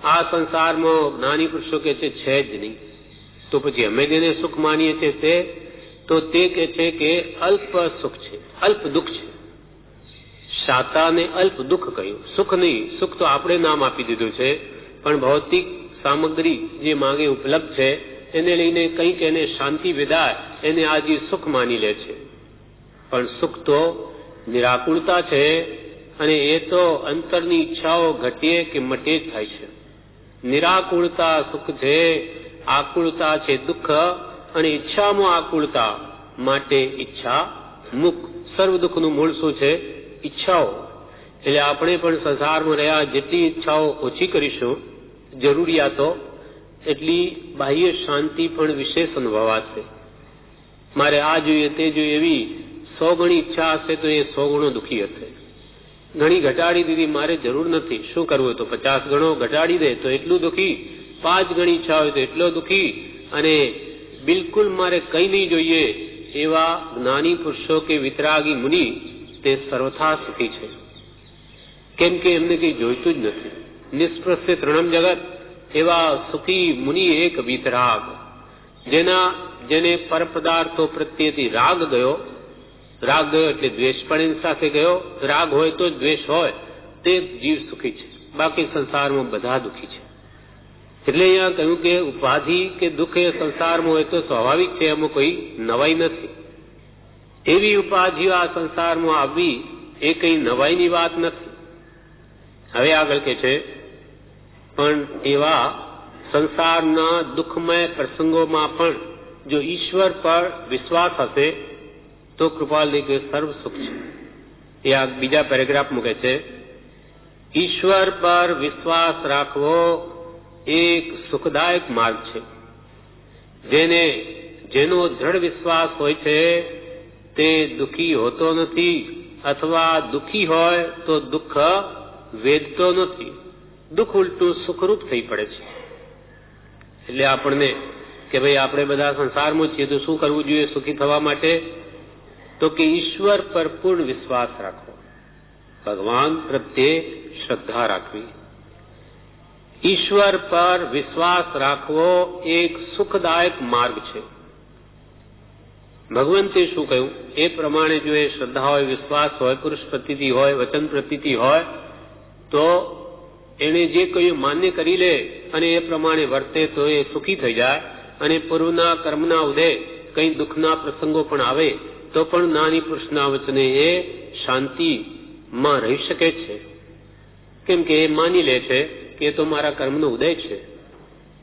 [SPEAKER 2] આ સંસારમાં જ્ઞાની પુરુષો કે છે જ નહીં. તો પછી અમે જેને સુખ માનીએ છીએ તે કે છે કે અલ્પ સુખ છે, અલ્પ દુઃખ છે. શાતાને અલ્પ દુઃખ કહ્યું, સુખ નહીં. સુખ તો આપણે નામ આપી દીધું છે, પણ ભૌતિક સામગ્રી જે માંગે ઉપલબ્ધ છે એને લઈને કંઈક એને શાંતિ વેદાય એને આજે સુખ માની લે છે. પણ સુખ તો નિરાકુળતા છે, અને એ તો અંતરની ઈચ્છાઓ ઘટીએ કે મટે જ થાય છે. નિરાકુળતા સુખ છે, આકુળતા છે દુઃખ, અને ઈચ્છામાં આકુળતા, માટે ઈચ્છા મુક્ત. સર્વ દુઃખનું મૂળ શું છે? ઈચ્છાઓ. એટલે આપણે પણ સંસારમાં રહ્યા જેટલી ઈચ્છાઓ ઓછી કરીશું, જરૂરિયાતો, એટલી બાહ્ય શાંતિ પણ વિશેષ અનુભવાશે. મારે આ જોઈએ તે જોઈએ એવી 100 ગણી ઈચ્છા હશે તો એ 100 ગણો દુઃખી હશે. ઘણી ઘટાડી દીધી, મારે જરૂર નથી, શું કરવું તો 50 ગણો ઘટાડી દે તો એટલું દુઃખી, 5 ગણી ઈચ્છા હોય તો એટલો દુઃખી, અને બિલકુલ મારે કંઈ નહીં જોઈએ એવા જ્ઞાની પુરુષો કે વિતરાગી મુનિ તે સર્વથા સુખી છે. કેમ કે એમને કંઈ જોઈતું જ નથી. નિષ્પ્રસ્ય તૃણમ જગત, એવા સુખી મુનિ એક વિતરાગ, જેને પરપદાર્થો પ્રત્યેથી રાગ ગયો એટલે દ્વેષ પણ એની સાથે ગયો. રાગ હોય તો જ દ્વેષ હોય, તે જીવ સુખી છે. બાકી સંસારમાં બધા દુઃખી છે. એટલે અહીંયા કહ્યું કે ઉપાધિ કે દુઃખ એ સંસારમાં હોય તો સ્વાભાવિક છે, એમાં કોઈ નવાઈ નથી. એવી ઉપાધિઓ આ સંસારમાં આવવી એ કઈ નવાઈની વાત નથી. હવે આગળ કે છે, પણ એવા સંસારના દુઃખમય પ્રસંગોમાં પણ જો ઈશ્વર પર વિશ્વાસ હશે તો કૃપાલદેવ કે સર્વ સુખ છે. એ આ બીજા પેરેગ્રાફમાં કહે છે, ઈશ્વર પર વિશ્વાસ રાખવો એક સુખદાયક માર્ગ છે. જેનો દ્રઢ વિશ્વાસ હોય છે તે દુઃખી હોતો નથી, અથવા દુઃખી હોય તો દુઃખ વેદતો નથી. દુઃખ ઉલટું સુખરૂપ થઈ પડે છે. એટલે આપણને કે ભાઈ આપણે બધા સંસારમાં છીએ તો શું કરવું જોઈએ સુખી થવા માટે? તો કે ઈશ્વર પર પૂર્ણ વિશ્વાસ રાખવો, ભગવાન પ્રત્યે શ્રદ્ધા રાખવી. ઈશ્વર પર વિશ્વાસ રાખવો એક સુખદાયક માર્ગ છે. ભગવંતે શું કહ્યું એ પ્રમાણે જો એ શ્રદ્ધા હોય, વિશ્વાસ હોય, પુરુષ પ્રતીતિ હોય, વચન પ્રતીતિ હોય તો એને જે કહ્યું માન્ય કરી લે અને એ પ્રમાણે વર્તે તો એ સુખી થઈ જાય. અને પૂર્વના કર્મના ઉદય કંઈ દુઃખના પ્રસંગો પણ આવે તો પણ નાની પુરુષના વચને એ શાંતિમાં રહી શકે છે. કેમ કે એ માની લે છે કે એ તો મારા કર્મનો ઉદય છે,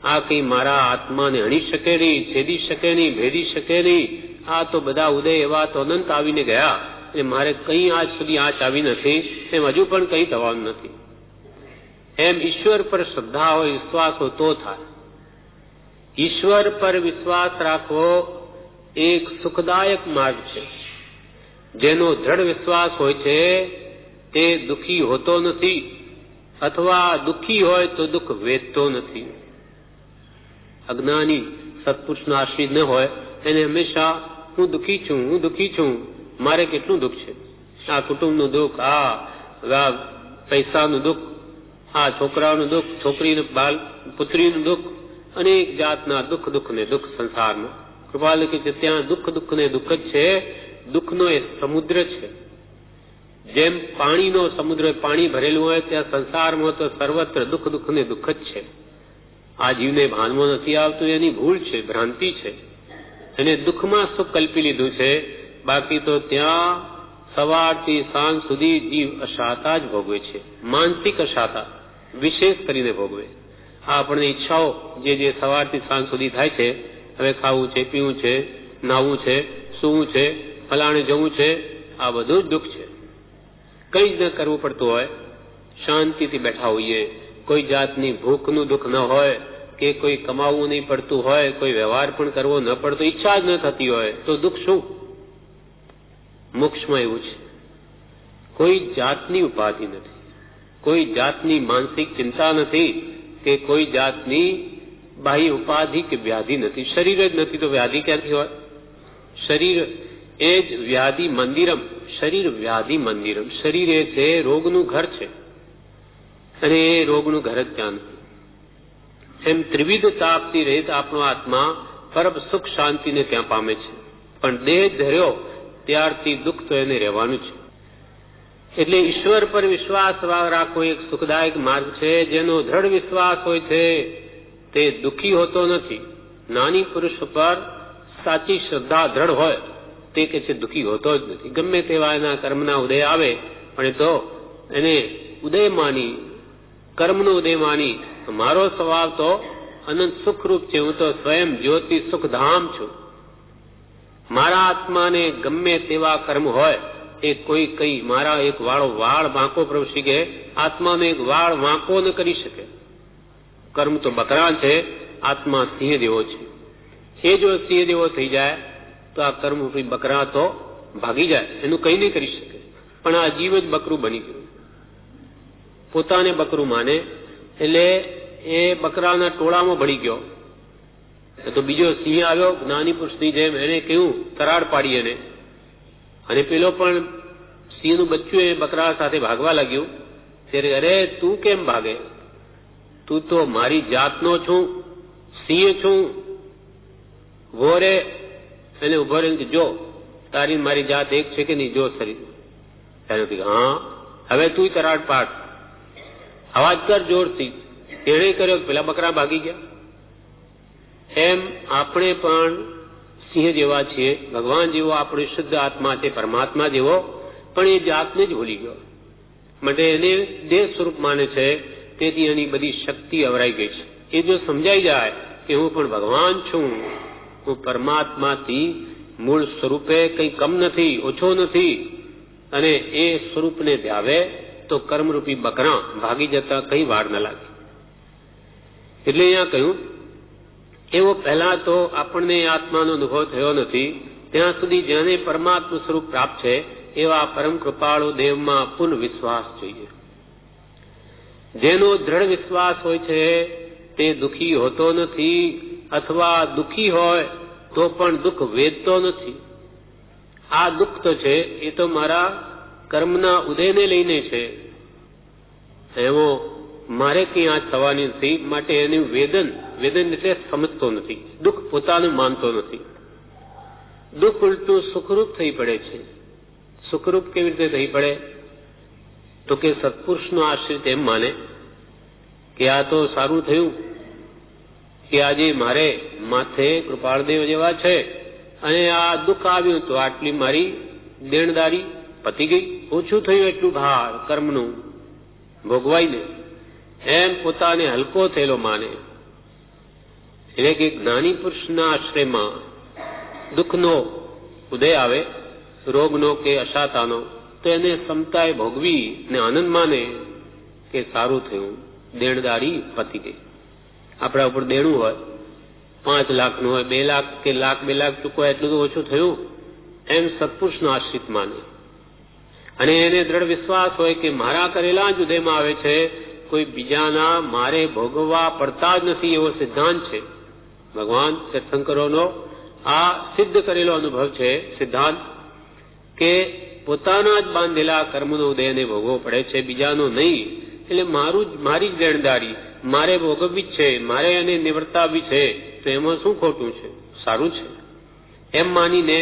[SPEAKER 2] આ કંઈ મારા આત્માને હણી શકે નહીં, છેદી શકે નહીં, ભેદી શકે નહીં. આ તો બધા ઉદય એવા તો અનંત આવીને ગયા, અને મારે કંઈ આજ સુધી આંચ આવી નથી, એમ હજુ પણ કંઈ થવાનું નથી. એમ ઈશ્વર પર શ્રદ્ધા હોય, વિશ્વાસ હોય તો થાય. ઈશ્વર પર વિશ્વાસ રાખવો એક સુખદાયક માર્ગ છે. જેનો દ્રઢ વિશ્વાસ હોય છે તે દુઃખી હોતો નથી, અથવા દુઃખી હોય તો દુઃખ વેદતો નથી. અજ્ઞાની સત્પુરુષનો આશ્રિત ન હોય એને હંમેશા હું દુઃખી છું, મારે કેટલું દુઃખ છે, આ કુટુંબનું દુઃખ, આ પૈસાનું દુઃખ, આ છોકરાનું દુઃખ, છોકરીનું બાલ પુત્રીનું દુઃખ, અનેક જાતના દુઃખ ને દુઃખ સંસારમાં. કૃપાલુ કે છે ત્યાં દુઃખ ને દુઃખ જ છે. દુઃખનો એ સમુદ્ર છે. જેમ પાણીનો સમુદ્ર, પાણી ભરેલું હોય ત્યાં સંસારમાં તો સર્વત્ર દુઃખ ને દુઃખ જ છે. આ જીવને ભાનમાં નથી આવતું એની ભૂલ છે, ભ્રાંતિ છે. એને દુઃખમાં સુખ કલ્પી લીધું છે. બાકી તો ત્યાં સવારથી સાંજ સુધી જીવ અશાતા જ ભોગવે છે. માનસિક અશાતા વિશેષ કરીને ભોગવે. આ આપણને ઈચ્છાઓ જે સવારથી સાંજ સુધી થાય છે, હવે ખાવું છે, પીવું છે, નાહવું છે, સૂવું છે, ફલાણે જવું છે, આ બધું જ દુઃખ છે. કંઈ જ ન કરવું પડતું હોય, શાંતિથી બેઠા હોઈએ, કોઈ જાતની ભૂખનું દુઃખ ન હોય કે કોઈ કમાવવું નહીં પડતું હોય, કોઈ વ્યવહાર પણ કરવો ન પડતો, ઈચ્છા જ ન થતી હોય તો દુઃખ શું? મોક્ષમાં એવું છે. કોઈ જાતની ઉપાધિ નથી, કોઈ જાતની માનસિક ચિંતા નથી કે કોઈ જાતની બાહ્ય ઉપાધિ કે વ્યાધિ નથી. શરીર જ નથી તો વ્યાધિ ક્યાંથી હોય? શરીર એ જ વ્યાધિ મંદિરમ. શરીર વ્યાધિ મંદિરમ. શરીર એ છે રોગનું ઘર છે અને એ રોગનું ઘર જ ત્યાં નથી. એમ ત્રિવિધ તાપથી રહિત આપણો આત્મા પરમ સુખ શાંતિને ત્યાં પામે છે. પણ દેહ ધર્યો ત્યારથી દુઃખ તો એને રહેવાનું છે. એટલે ઈશ્વર પર વિશ્વાસ રાખવો એક સુખદાયક માર્ગ છે. જેનો દ્રઢ વિશ્વાસ હોય છે તે દુઃખી હોતો નથી. નાની પુરુષ પર સાચી શ્રદ્ધા દ્રઢ હોય તે કે છે દુઃખી હોતો જ નથી. ગમે તેવા એના કર્મના ઉદય આવે પણ એ તો એને ઉદય માની, કર્મનો ઉદય માની, મારો સ્વભાવ તો અનંત સુખરૂપ છે, હું તો સ્વયં જ્યોતિ સુખધામ છું. મારા આત્માને ગમે તેવા કર્મ હોય એ કોઈ કઈ મારા એક વાળ વાંકો પ્રભુ કે આત્માનો એક વાળ વાંકો ન કરી શકે. કર્મ તો બકરા છે, આત્મા સિંહ જેવો છે. એ જો સિંહ જેવો થઈ જાય તો આ કર્મ બકરા તો ભાગી જાય, એનું કંઈ નહીં કરી શકે. પણ આ જીવ જ બકરું બની ગયું, પોતાને બકરું માને એટલે એ બકરાના ટોળામાં ભળી ગયો. તો બીજો સિંહ આવ્યો જ્ઞાની પુરુષની જેમ, એને કેવું તરાડ પાડી એને, અને પેલો પણ સિંહનું બચ્ચું એ બકરા સાથે ભાગવા લાગ્યું. ત્યારે અરે તું કેમ ભાગે? તું તો મારી જાતનો છું, સિંહ છું. વોરે એને ઉભો રહીને જો તારી મારી જાત એક છે કે નહીં, જો શરીર. ત્યારે હા હવે તું તરાડ પાડ, અવાજ કર જોરથી. તેણે કર્યો, પેલા બકરા ભાગી ગયા. એમ આપણે પણ સિંહ જેવા છીએ, ભગવાન જેવો આપણો શુદ્ધ આત્મા છે, પરમાત્મા જેવો, પણ એ જાતને જ ભૂલી ગયો. માટે એને દેહ સ્વરૂપ માને છે, તેથી એની બધી શક્તિ અવરાઈ ગઈ છે. એ જો સમજાઈ જાય કે હું પણ ભગવાન છું, હું પરમાત્માથી મૂળ સ્વરૂપે કંઈ કમ નથી, ઓછો નથી, અને એ સ્વરૂપને ધ્યાવે તો કર્મરૂપી બકરા ભાગી જતા કઈ વાર ન લાગે. એટલે અહીંયા કહ્યું એવો પહેલા તો આપણને આત્માનો અનુભવ થયો નથી. ત્યાં સુધી જેને પરમાત્મા સ્વરૂપ પ્રાપ્ત છે એવા પરમ કૃપાળુ દેવમાં પૂર્ણ વિશ્વાસ જોઈએ. જેનો દ્રઢ વિશ્વાસ હોય છે તે દુઃખી હોતો નથી, અથવા દુઃખી હોય તો પણ દુઃખ વેદતો નથી. આ દુઃખ તો છે એ તો મારા કર્મના ઉદયને લઈને છે, એવો મારે કંઈ આ થવાની નથી. માટે એનું વેદન એટલે સમજતો નથી, દુઃખ પોતાનું માનતો નથી. દુઃખ ઉલટું સુખરૂપ થઈ પડે છે. સુખરૂપ કેવી રીતે થઈ પડે? તો કે સત્પુરુષનો આશ્રિત એમ માને કે આ તો સારું થયું કે આજે મારે માથે કૃપાળદેવ જેવા છે અને આ દુઃખ આવ્યું તો આટલી મારી દેણદારી પતી ગઈ, ઓછું થયું એટલું ભાર કર્મનું ભોગવાઈને, એમ પોતાને હલકો થયેલો માને. એટલે કે જ્ઞાની પુરુષના આશ્રયમાં દુઃખનો ઉદય આવે, રોગનો કે અશાતાનો, તો એને ક્ષમતાએ ભોગવી ને આનંદ માને કે સારું થયું, દેણદારી પતી ગઈ. આપણા ઉપર દેણું હોય 5 લાખનું હોય, 2 લાખ કે લાખ 2 લાખ ચૂકવાય એટલું તો ઓછું થયું, એમ સત્પુરુષનો આશ્રિત માને. અને એને દ્રઢ વિશ્વાસ હોય કે મારા કરેલા જ ઉદયમાં આવે છે, કોઈ બીજાના મારે ભોગવવા પડતા જ નથી, એવો સિદ્ધાંત છે. ભગવાન તીર્થંકરોનો આ સિદ્ધ કરેલો અનુભવ છે, સિદ્ધાંત, કે પોતાના જ બાંધેલા કર્મનો ઉદયને ભોગવવો પડે છે, બીજાનો નહીં. એટલે મારી જ દેણદારી મારે ભોગવવી જ છે, મારે એને નિવર્તાવવી છે, તો એમાં શું ખોટું છે? સારું છે. એમ માનીને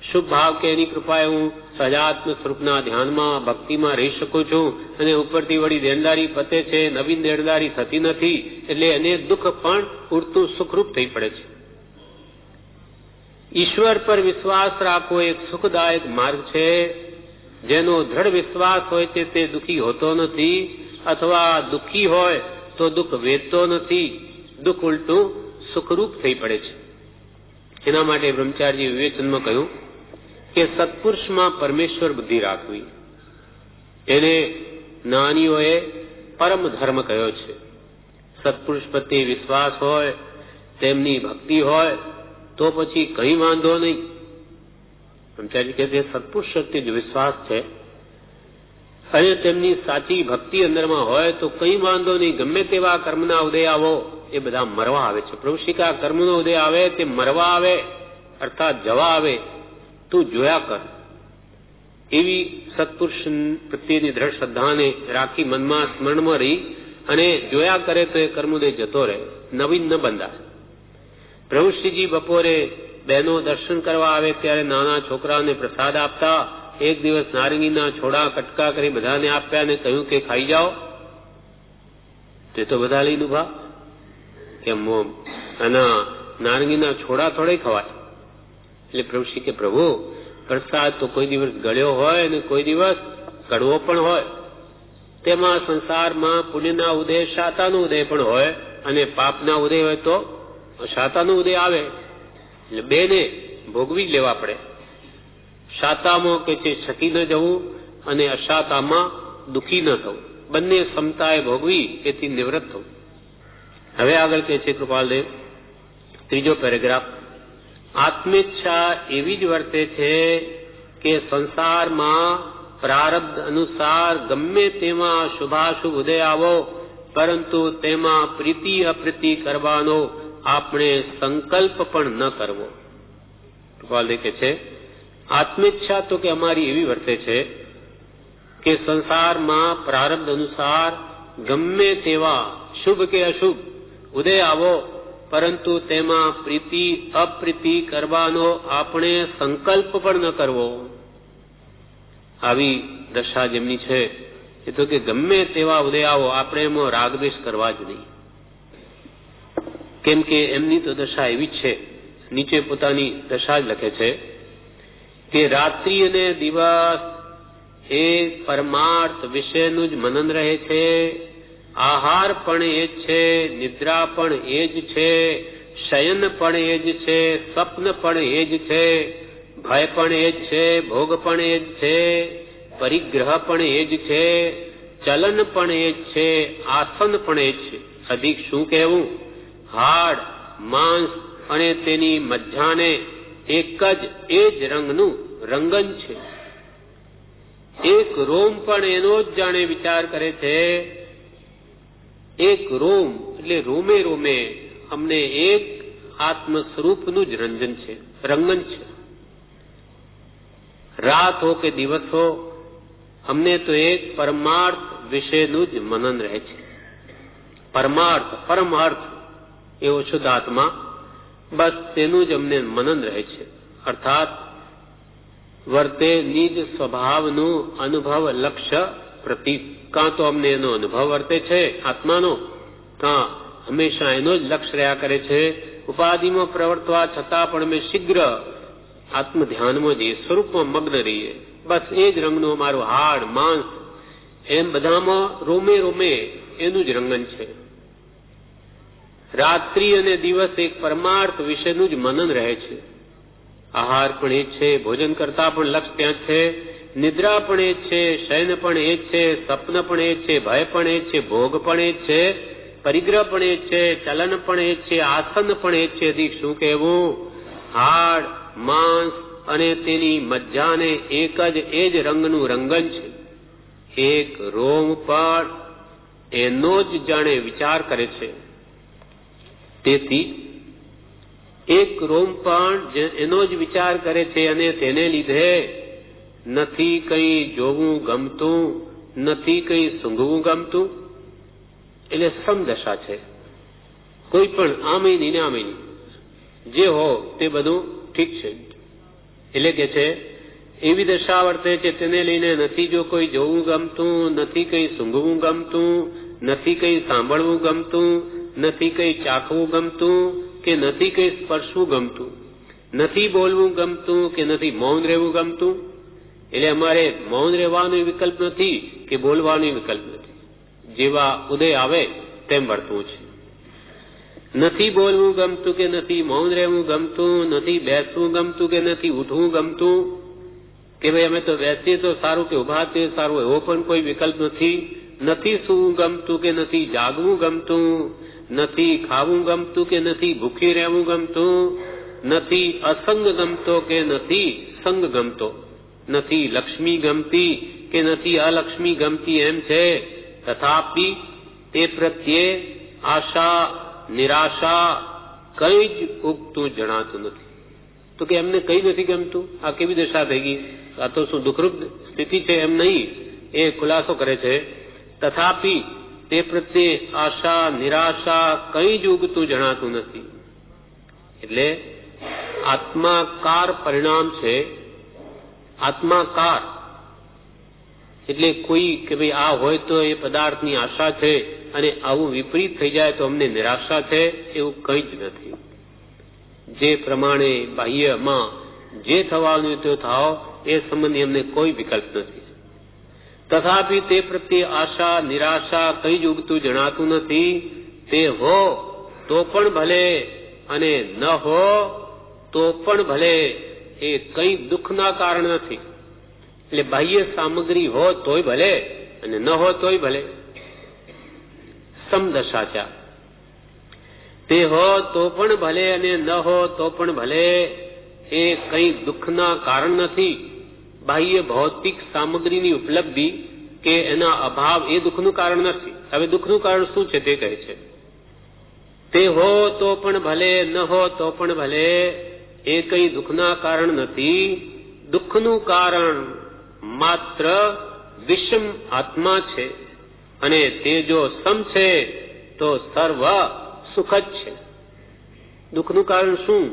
[SPEAKER 2] શુભ ભાવ કે એની કૃપાએ હું સહજાત્મ સ્વરૂપના ધ્યાનમાં ભક્તિમાં રહી શકું છું, અને ઉપરથી વળી દેણદારી પતે છે, નવીન દેણદારી થતી નથી, એટલે એને દુઃખ પણ ઉડતું સુખરૂપ થઈ પડે છે. ઈશ્વર પર વિશ્વાસ રાખવો એક સુખદાયક માર્ગ છે. જેનો દ્રઢ વિશ્વાસ હોય છે તે દુઃખી હોતો નથી, અથવા દુઃખી હોય તો દુઃખ વેચતો નથી, દુઃખ ઉલટું સુખરૂપ થઈ પડે છે. એના માટે બ્રહ્મચારી વિવેચનમાં કહ્યું કે સત્પુરુષમાં પરમેશ્વર બુદ્ધિ રાખવી એને જ્ઞાનીઓએ પરમ ધર્મ કહ્યો છે. સત્પુરુષ પ્રત્યે વિશ્વાસ હોય, તેમની ભક્તિ હોય તો પછી કઈ વાંધો નહીં. બ્રહ્મચારી કહે છે સત્પુરુષ પ્રત્યે જ વિશ્વાસ છે અને તેમની સાચી ભક્તિ અંદરમાં હોય તો કઈ વાંધો નહીં. ગમે તેવા કર્મના ઉદય આવો એ બધા મરવા આવે છે. પ્રભુ શ્રી કા કર્મનો ઉદય આવે તે મરવા આવે, અર્થાત જવા આવે. તું જોયા કર. એવી સત્પુરુષ પ્રત્યેની દ્રઢ શ્રદ્ધાને રાખી મનમાં સ્મરણમાં રહી અને જોયા કરે તો એ કર્મોદય જતો રહે, નવીન ન બંધાય. પ્રભુ શ્રીજી બપોરે બહેનો દર્શન કરવા આવે ત્યારે નાના છોકરાઓને પ્રસાદ આપતા. એક દિવસ નારંગીના છોડા કટકા કરી બધાને આપ્યા અને કહ્યું કે ખાઈ જાઓ. તે તો બધા લઈને ઉભા કે આના નારંગીના છોડા થોડે ખવાય. એટલે પ્રભુ શ્રી કે પ્રભુ પ્રસાદ તો કોઈ દિવસ ગળ્યો હોય અને કોઈ દિવસ કડવો પણ હોય. તેમાં સંસારમાં પુણ્યના ઉદય શાતાનો ઉદય પણ હોય અને પાપના ઉદય હોય તો શાતાનો ઉદય આવે. એટલે બેને ભોગવી લેવા પડે. શાતામાં કે છે છકી ન જવું અને અશાતામાં દુઃખી ન થવું, બંને ક્ષમતાએ ભોગવી એથી નિવૃત્ત થવું. હવે આગળ કે છે કૃપાલદેવ ત્રીજો પેરેગ્રાફ. આત્મેચ્છા એવી જ વર્તે છે કે સંસારમાં પ્રારબ્ધ અનુસાર ગમે તેમાં શુભાશુભ ઉદય આવો, પરંતુ તેમાં પ્રીતિ અપ્રીતિ કરવાનો આપણે સંકલ્પ પણ ન કરવો. કૃપાલદેવ કે છે આત્મેચ્છા તો કે અમારી એવી વર્તે છે કે સંસારમાં પ્રારબ્ધ અનુસાર ગમે તેવા શુભ કે અશુભ ઉદય આવો, પરંતુ તેમાં પ્રીતિ અપ્રીતિ કરવાનો આપણે સંકલ્પ પણ ન કરવો. આવી દશા જેમની છે એ તો કે ગમે તેવા ઉદય આવો આપણે એમાં રાગદ્વેષ કરવા જ નહીં. કેમ કે એમની તો દશા એવી જ છે. નીચે પોતાની દશા જ લખે છે કે રાત્રિ અને દિવસ એ પરમાર્થ વિશેનું જ મનન રહે છે. આહાર પણ એ જ છે, નિદ્રા પણ એ જ છે, શયન પણ એ જ છે, સ્વપ્ન પણ એ જ છે, ભય પણ એ જ છે, ભોગ પણ એ જ છે, પરિગ્રહ પણ એ જ છે, ચલન પણ એ જ છે, આસન પણ એ જ છે. અધિક શું કહેવું? હાડ માંસ અને તેની મજ્જાને એક જ એ જ રંગનું રંગન છે. એક રોમ પણ એનો જ જાણે વિચાર કરે છે. એક રોમ એટલે રોમે રોમે અમને એક આત્મ સ્વરૂપનું જ રંજન છે, રંગન છે. રાત હો કે દિવસ હો અમને તો એક પરમાર્થ વિશેનું જ મનન રહે છે. પરમાર્થ પરમ અર્થ એવો શુદ્ધ આત્મા, બસ તેનું જ અમને મનન રહે છે. અર્થાત વર્તે નિજ સ્વભાવનું અનુભવ લક્ષ્ય પ્રતીત. કાં તો અમને એનો અનુભવ વર્તે છે આત્માનો, કાં હંમેશા એનો જ લક્ષ્ય રહ્યા કરે છે. ઉપાધિમાં પ્રવર્તવા છતાં પણ અમે શીઘ્ર આત્મ ધ્યાનમાં જઈએ, સ્વરૂપમાં મગ્ન રહીએ. બસ એ જ રંગનું અમારું હાડ માંસ એમ બધામાં રોમે રોમે એનું જ રંગન છે. રાત્રિ અને દિવસ એક પરમાર્થ વિશેનું જ મનન રહે છે. આહાર પણ એ જ છે, ભોજન કરતા પણ લક્ષ્ય ત્યાં જ છે, નિદ્રા પણ એ જ છે, શયન પણ એ જ છે, સ્વપ્ન પણ એ જ છે, ભય પણ એ જ છે, ભોગ પણ એ જ છે, પરિગ્રહ પણ એ જ છે, ચલન પણ એ જ છે, આસન પણ એ જ છે. અધિક શું કહેવું? હાડ માંસ અને તેની મજ્જાને એક જ એ જ રંગનું રંગન છે. એક રોમ પણ એનો જ જાણે વિચાર કરે છે. તેથી એક રોમ પણ એનો જ વિચાર કરે છે અને તેને લીધે નથી કંઈ જોવું ગમતું, નથી કંઈ સૂંઘવું ગમતું. એટલે સમદશા છે. કોઈ પણ આમેની ને આમેની જે હો તે બધું ઠીક છે. એટલે કે છે એવી દશા વર્તે છે તેને લઈને નથી જો કોઈ જોવું ગમતું, નથી કંઈ સૂંઘવું ગમતું, નથી કંઈ સાંભળવું ગમતું, નથી કંઈ ચાખવું ગમતું કે નથી કંઈ સ્પર્શવું ગમતું, નથી બોલવું ગમતું કે નથી મૌન રહેવું ગમતું. એટલે અમારે મૌન રહેવાનો વિકલ્પ નથી કે બોલવાનો વિકલ્પ નથી. જેવા ઉદય આવે તેમ વર્તવું છે. નથી બોલવું ગમતું કે નથી મૌન રહેવું ગમતું, નથી બેસવું ગમતું કે નથી ઉઠવું ગમતું કે ભાઈ અમે તો બેસીએ તો સારું કે ઉભા થઈએ સારું, એવો પણ કોઈ વિકલ્પ નથી. નથી સૂવું ગમતું કે નથી જાગવું ગમતું, નથી ખાવું ગમતું કે નથી ભૂખી રહેવું ગમતું, નથી અસંગ ગમતો કે નથી સંગ ગમતો, નથી લક્ષ્મી ગમતી કે નથી અલક્ષ્મી ગમતી એમ છે. તથાપી તે પ્રત્યે આશા નિરાશા કંઈ જ ઉગતું જણાતું નથી. તો કે એમને કંઈ નથી ગમતું, આ કેવી દશા થઈ ગઈ, આ તો શું દુઃખરૂપ સ્થિતિ છે એમ નહીં. એ ખુલાસો કરે છે તથાપી તે પ્રત્યે આશા નિરાશા કંઈ જ ઉગતું જણાતું નથી. એટલે આત્માકાર પરિણામ છે. આત્માકાર એટલે કોઈ કે ભાઈ આ હોય તો એ પદાર્થની આશા છે અને આવું વિપરીત થઈ જાય તો અમને નિરાશા છે, એવું કંઈ જ નથી. જે પ્રમાણે બાહ્યમાં જે થવાનું તે થાવ એ સંબંધી અમને કોઈ વિકલ્પ નથી. તથાપી તે પ્રત્યે આશા નિરાશા કંઈ જ ઉગતું જણાતું નથી. તે હો તો પણ ભલે અને ન હો તો પણ ભલે, એ કંઈ દુઃખના કારણ નથી. એટલે બાહ્ય સામગ્રી હો તોય ભલે અને ન હો તોય ભલે. સમદશાચા તે હો તો પણ ભલે અને ન હો તો પણ ભલે, એ કંઈ દુઃખના કારણ નથી. બાહ્ય ભૌતિક સામગ્રીની ઉપલબ્ધિ કે એના અભાવ એ દુઃખનું કારણ નથી. હવે દુઃખનું કારણ શું છે તે કહે છે. તે હો તો પણ ભલે ન હો તો પણ ભલે, એ કંઈ દુઃખના કારણ નથી. દુઃખનું કારણ માત્ર વિષમ આત્મા છે અને તે જો સમ છે તો સર્વ સુખ જ છે. દુઃખનું કારણ શું?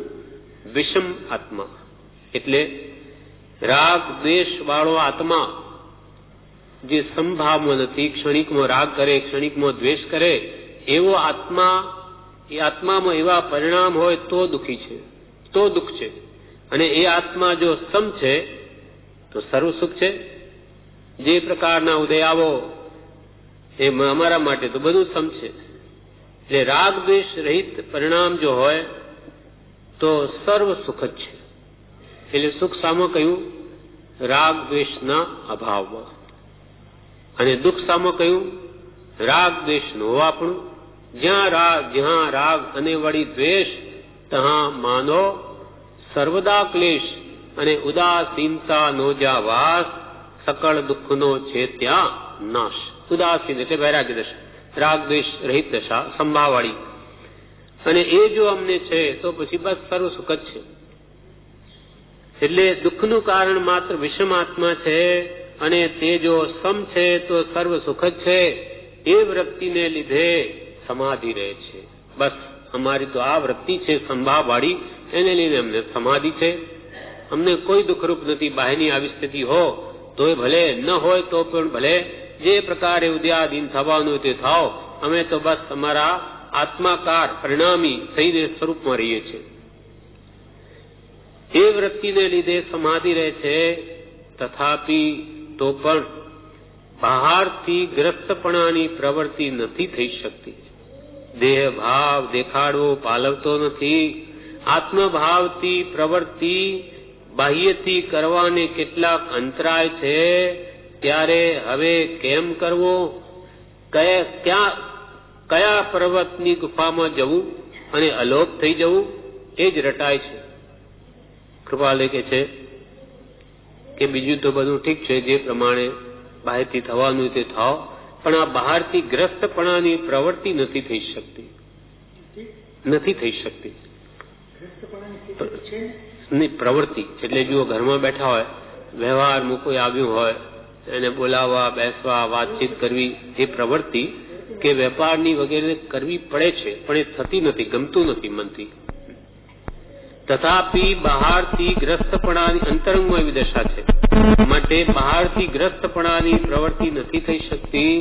[SPEAKER 2] વિષમ આત્મા. એટલે રાગ દ્વેષ વાળો આત્મા જે સંભાવમાં નથી, ક્ષણિકમાં રાગ કરે ક્ષણિકમાં દ્વેષ કરે, એવો આત્મા, એ આત્મામાં એવા પરિણામ હોય તો દુઃખી છે, તો દુઃખ છે. અને એ આત્મા જો સમ છે તો સર્વ સુખ છે. જે પ્રકારના ઉદય આવો એ અમારા માટે તો બધું સમ છે. એટલે રાગ દ્વેષ રહિત પરિણામ જો હોય તો સર્વ સુખ જ છે. એટલે સુખ સામો કહ્યું? રાગ દ્વેષના અભાવમાં. અને દુઃખ સામો કહ્યું? રાગ દ્વેષનું હોવાપણું. જ્યાં રાગ અને વળી દ્વેષ તહાં માનો સર્વદા ક્લેશ અને ઉદાસીનતા નો જ્યાં વાસ, સકળ દુઃખનો છે ત્યાં નાશ. ઉદાસીન એટલે વૈરાગ્ય દશા, રાગ દ્વેષ રહિત દશા સંભાવવાળી. અને એ જો અમને છે તો પછી બસ સર્વ સુખ જ છે. એટલે દુઃખનું કારણ માત્ર વિષમાત્મા છે અને તે જો સમ છે તો સર્વ સુખ જ છે. એ વૃત્તિને લીધે સમાધિ રહે છે. બસ અમારી તો આ વૃત્તિ છે સંભાવવાળી, એને લઈને અમને સમાધિ છે. અમને કોઈ દુઃખરૂપ નથી. બાહ્યની આવી સ્થિતિ હો તોય ભલે, ન હોય તો પણ ભલે, જે પ્રકારે ઉદયાદીન થવાનું તે થાવ, અમે તો બસ અમારા આત્માકાર પરિણામી થઈને સ્વરૂપમાં રહીએ છીએ. એ વૃત્તિને લીધે સમાધિ રહે છે. તથાપી તો પણ બહારથી ગ્રસ્તપણાની પ્રવૃત્તિ નથી થઈ શકતી. દેહ ભાવ દેખાડવો પાલવતો નથી. આત્મભાવથી પ્રવૃત્તિ બાહ્યથી કરવાને કેટલાક અંતરાય છે. ત્યારે હવે કેમ કરવો? કયા પર્વતની ગુફામાં જવું અને અલોપ થઈ જવું એ જ રટાય છે. કૃપાલે કહે છે કે બીજું તો બધું ઠીક છે, જે પ્રમાણે બહારથી થવાનું તે થાવ, પણ આ બહારથી ગ્રસ્તપણાની પ્રવૃત્તિ નથી થઈ શકતી. નથી થઈ શકતી પ્રવૃત્તિ. એટલે જો ઘરમાં બેઠા હોય વ્યવહારમાં કોઈ આવ્યું હોય એને બોલાવવા, બેસવા, વાતચીત કરવી, એ પ્રવૃત્તિ કે વેપારની વગેરે કરવી પડે છે, પણ એ થતી નથી, ગમતું નથી મનથી. તથાપિ બહારથી ગ્રસ્તપણાની અંતરંગમાં એવી દશા છે, માટે બહારથી ગ્રસ્તપણાની પ્રવૃત્તિ નથી થઈ શકતી.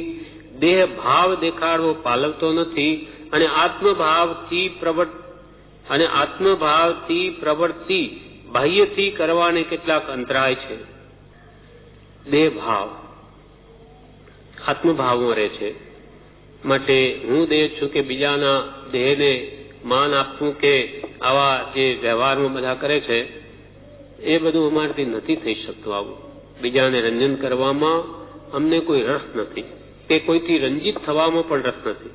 [SPEAKER 2] દેહ ભાવ દેખાડવો પાલવતો નથી અને આત્મભાવથી પ્રવૃત્તિ બાહ્યથી કરવાને કેટલાક અંતરાય છે. દેહ ભાવ આત્મભાવમાં રહે છે, માટે હું દેહ છું કે બીજાના દેહને માન આપવું કે આવા જે વ્યવહારમાં બધા કરે છે એ બધું અમારાથી નથી થઈ શકતું. આવું બીજાને રંજન કરવામાં અમને કોઈ રસ નથી કે કોઈથી રંજિત થવામાં પણ રસ નથી.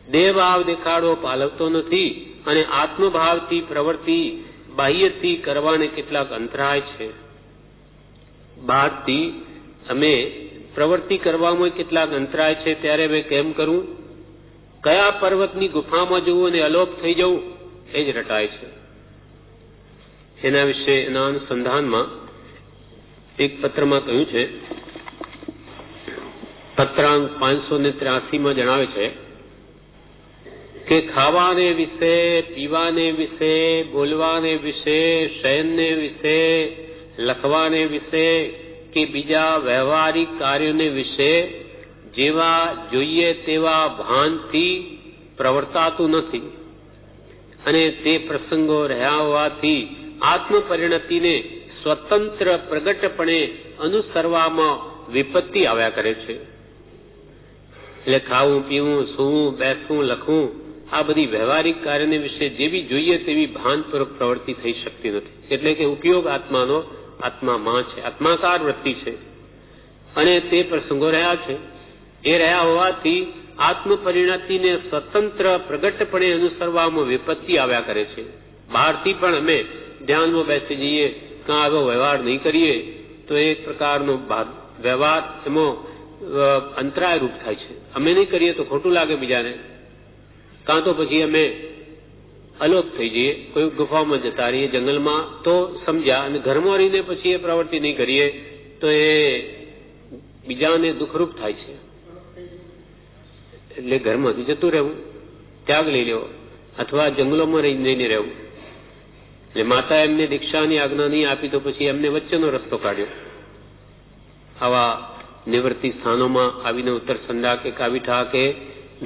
[SPEAKER 2] દેહ ભાવ દેખાડવો પાલવતો નથી અને આત્મભાવથી પ્રવૃત્તિ બાહ્યથી કરવાને કેટલાક અંતરાય છે. બહારથી અમે પ્રવૃત્તિ કરવામાં કેટલાક અંતરાય છે, ત્યારે હવે કેમ કરવું? કયા પર્વતની ગુફામાં જવું અને અલોપ થઈ જવું એ જ રટાય છે. એના વિશે એના અનુસંધાનમાં એક પત્રમાં કહ્યું છે, પત્રાંક 583 જણાવે છે કે ખાવાને વિશે, પીવાને વિશે, બોલવાને વિશે, શયનને વિશે, લખવાને વિશે કે બીજા વ્યવહારિક કાર્યોને વિશે જેવા જોઈએ તેવા ભાનથી પ્રવર્તાતું નથી અને તે પ્રસંગો રહ્યા હોવાથી આત્મપરિણતિને સ્વતંત્ર પ્રગટપણે અનુસરવામાં વિપત્તિ આવ્યા કરે છે. એટલે ખાવું, પીવું, સૂવું, બેસવું, લખવું, આ બધી વ્યવહારિક કાર્યને વિશે જેવી જોઈએ તેવી ભાનપૂર્વક પ્રવૃત્તિ થઈ શકતી નથી. એટલે કે ઉપયોગ આત્માનો આત્મામાં છે, આત્માકાર વૃત્તિ છે અને તે પ્રસંગો રહ્યા છે. એ રહ્યા હોવાથી આત્મપરિણતિને સ્વતંત્ર પ્રગટપણે અનુસરવામાં વિપત્તિ આવ્યા કરે છે. બહારથી પણ અમે ધ્યાનમાં બેસી જઈએ, કાં આવો વ્યવહાર નહીં કરીએ તો એક પ્રકારનો વ્યવહાર એમાં અંતરાય રૂપ થાય છે. અમે નહીં કરીએ તો ખોટું લાગે બીજાને, કાં તો પછી અમે અલોપ થઈ જઈએ, કોઈ ગુફામાં જતા રહીએ, જંગલમાં તો સમજ્યા, અને ઘરમાં રહીને પછી એ પ્રવૃત્તિ નહીં કરીએ તો એ બીજાને દુઃખરૂપ થાય છે. એટલે ઘરમાંથી જતું રહેવું, ત્યાગ લઈ લેવો, અથવા જંગલોમાં રહીને રહેવું. એટલે માતા એમને દીક્ષાની આજ્ઞા નહીં આપી તો પછી એમને વચ્ચેનો રસ્તો કાઢ્યો. આવા નિવૃત્તિ સ્થાનોમાં આવીને ઉત્તર સંધા કે કાવીઠા કે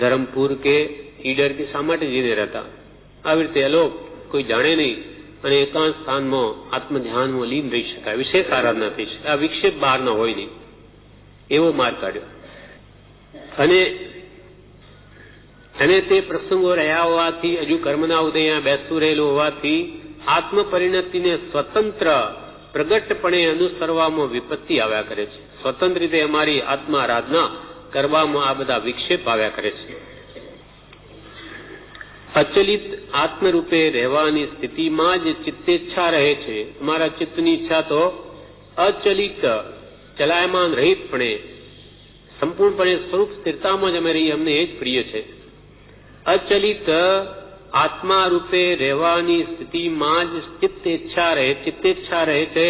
[SPEAKER 2] ધરમપુર કે ઈડર કે શા માટે જઈને રહેતા? આવી રીતે અલોપ કોઈ જાણે નહીં અને એકાંત સ્થાનમાં આત્મધ્યાનમાં લીન રહી શકાય, વિશેષ આરાધના થઈ શકે. આ વિક્ષેપ બહારના હોય નહીં એવો માર્ગ કાઢ્યો. અને તે પ્રસંગો રહ્યા હોવાથી, હજુ કર્મના ઉદય બેસતું રહેલું હોવાથી આત્મપરિણતિને સ્વતંત્ર પ્રગટપણે અનુસરવામાં વિપત્તિ આવ્યા કરે છે. સ્વતંત્ર રીતે અમારી આત્મા આરાધના કરવામાં આ બધા વિક્ષેપ આવ્યા કરે છે. અચલિત આત્મરૂપે રહેવાની સ્થિતિમાં જ ચિત્તેચ્છા રહે છે. અમારા ચિત્તની ઈચ્છા તો અચલિત, ચલાયમાન રહિતપણે, સંપૂર્ણપણે સ્વરૂપ સ્થિરતામાં જ અમે રહીએ, અમને એ જ પ્રિય છે. અચલિત આત્મા રૂપે રહેવાની સ્થિતિમાં જ ચિત્તેચ્છા રહે છે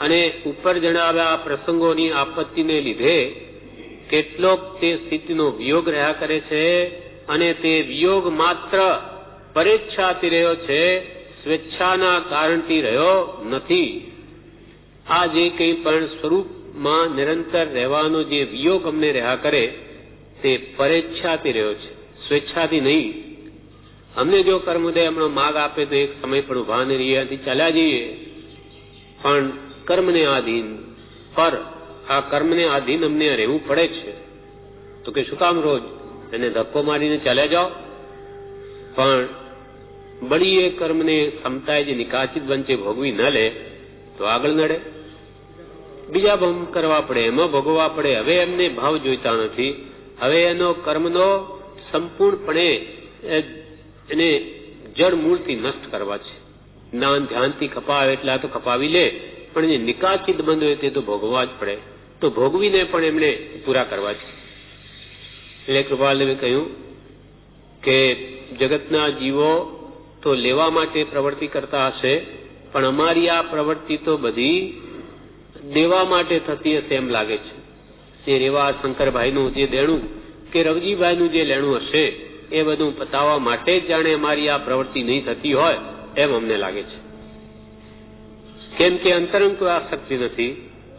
[SPEAKER 2] અને ઉપર જણાવ્યા પ્રસંગોની આપત્તિને લીધે કેટલોક તે સ્થિતિનો વિયોગ રહ્યા કરે છે અને તે વિયોગ માત્ર પરેચ્છાથી રહ્યો છે, સ્વેચ્છાના કારણથી રહ્યો નથી. આ જે કંઈ પણ સ્વરૂપમાં નિરંતર રહેવાનો જે વિયોગ અમને રહ્યા કરે તે પરેચ્છાથી રહ્યો છે, સ્વેચ્છાથી નહીં. અમને જો કર્મોદય હમણાં માગ આપે તો એક સમય પણ ઉભા નહીં રહીએ, અહીંથી ચાલ્યા જઈએ, પણ કર્મને આધીન, પર આ કર્મને આધીન અમને રહેવું પડે છે. તો કે શું કામ રોજ એને ધક્કો મારીને ચાલ્યા જાઓ? પણ બળી એ કર્મને ક્ષમતાએ જે નિકાચિત વંચે ભોગવી ન લે તો આગળ નડે, બીજા ભમ કરવા પડે, એમાં ભોગવવા પડે. હવે એમને ભાવ જોઈતા નથી, હવે એનો કર્મનો સંપૂર્ણપણે એને જડ મૂળથી નષ્ટ કરવા છે. જ્ઞાન ધ્યાનથી ખપાવે એટલા તો ખપાવી લે, પણ જે નિકાચિત બંધ હોય તે તો ભોગવવા જ પડે. તો ભોગવીને પણ એમણે પૂરા કરવા છે. એટલે કૃપાલદેવે કહ્યું કે જગતના જીવો તો લેવા માટે પ્રવૃત્તિ કરતા હશે, પણ અમારી આ પ્રવૃત્તિ તો બધી દેવા માટે થતી હશે એમ લાગે છે. તે રેવા શંકરભાઈનું જે દેણું કે રવજીભાઈનું જે લેણું હશે એ બધું પતાવવા માટે જ જાણે અમારી આ પ્રવૃત્તિ નહીં થતી હોય એમ અમને લાગે છે. કેમ કે અંતરંગ કોઈ આસક્તિ નથી,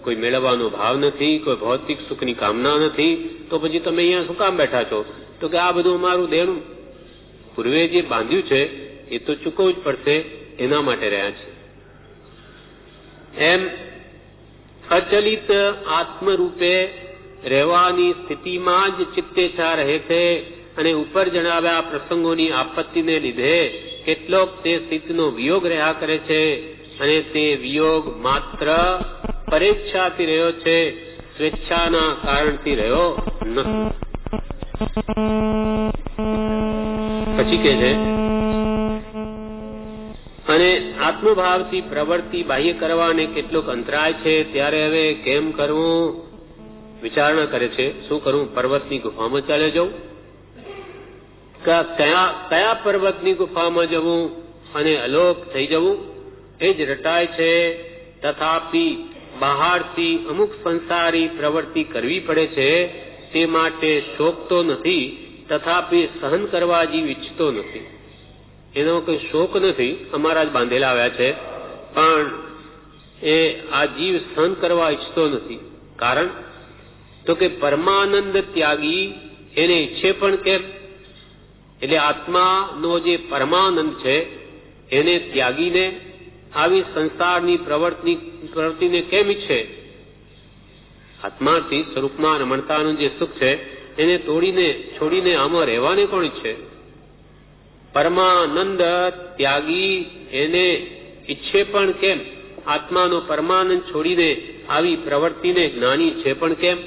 [SPEAKER 2] કોઈ મેળવવાનો ભાવ નથી, કોઈ ભૌતિક સુખની કામના નથી, તો પછી તમે અહીંયા શું કામ બેઠા છો? તો કે આ બધું અમારું દેણું પૂર્વે જે બાંધ્યું છે એ તો ચૂકવવું જ પડશે, એના માટે રહ્યા છે. એમ અચલિત આત્મરૂપે રહેવાની સ્થિતિમાં જ ચિત્તેચ્છા રહે છે અને ઉપર જણાવ્યા પ્રસંગોની આપત્તિને લીધે કેટલોક તે સ્થિતિનો વિયોગ રહ્યા કરે છે અને તે વિયોગ માત્ર પરેચ્છાથી રહ્યો છે, સ્વેચ્છાના કારણથી રહ્યો નથી. પછી કે છે, અને આત્મભાવથી પ્રવૃત્તિ બાહ્ય કરવાને કેટલોક અંતરાય છે, ત્યારે હવે કેમ કરવું વિચારણા કરે છે. શું કરવું? પર્વતની ગુફામાં ચાલે જવું? કયા પર્વતની ગુફામાં જવું અને અલોપ થઈ જવું એ જ રટાય છે. તથાપિ બહારથી અમુક સંસારી પ્રવૃત્તિ કરવી પડે છે, તે માટે શોકતો નથી, તથાપિ સહન કરવા જીવ ઈચ્છતો નથી. એનો કોઈ શોક નથી, અમારા જ બાંધેલા આવ્યા છે, પણ એ આ જીવ સહન કરવા ઈચ્છતો નથી. કારણ તો કે પરમાનંદ ત્યાગી એને ઈચ્છે પણ કેમ? એટલે આત્માનો જે પરમાનંદ છે એને ત્યાગીને આવી સંસારની પ્રવૃત્તિને કેમ ઈચ્છે? આત્માથી સ્વરૂપમાં રમણતાનું જે સુખ છે એને છોડીને આમાં રહેવાને કોણ ઈચ્છે? પરમાનંદ ત્યાગી એને ઈચ્છે પણ કેમ? આત્માનો પરમાનંદ છોડીને આવી પ્રવૃત્તિને જ્ઞાની છે પણ કેમ?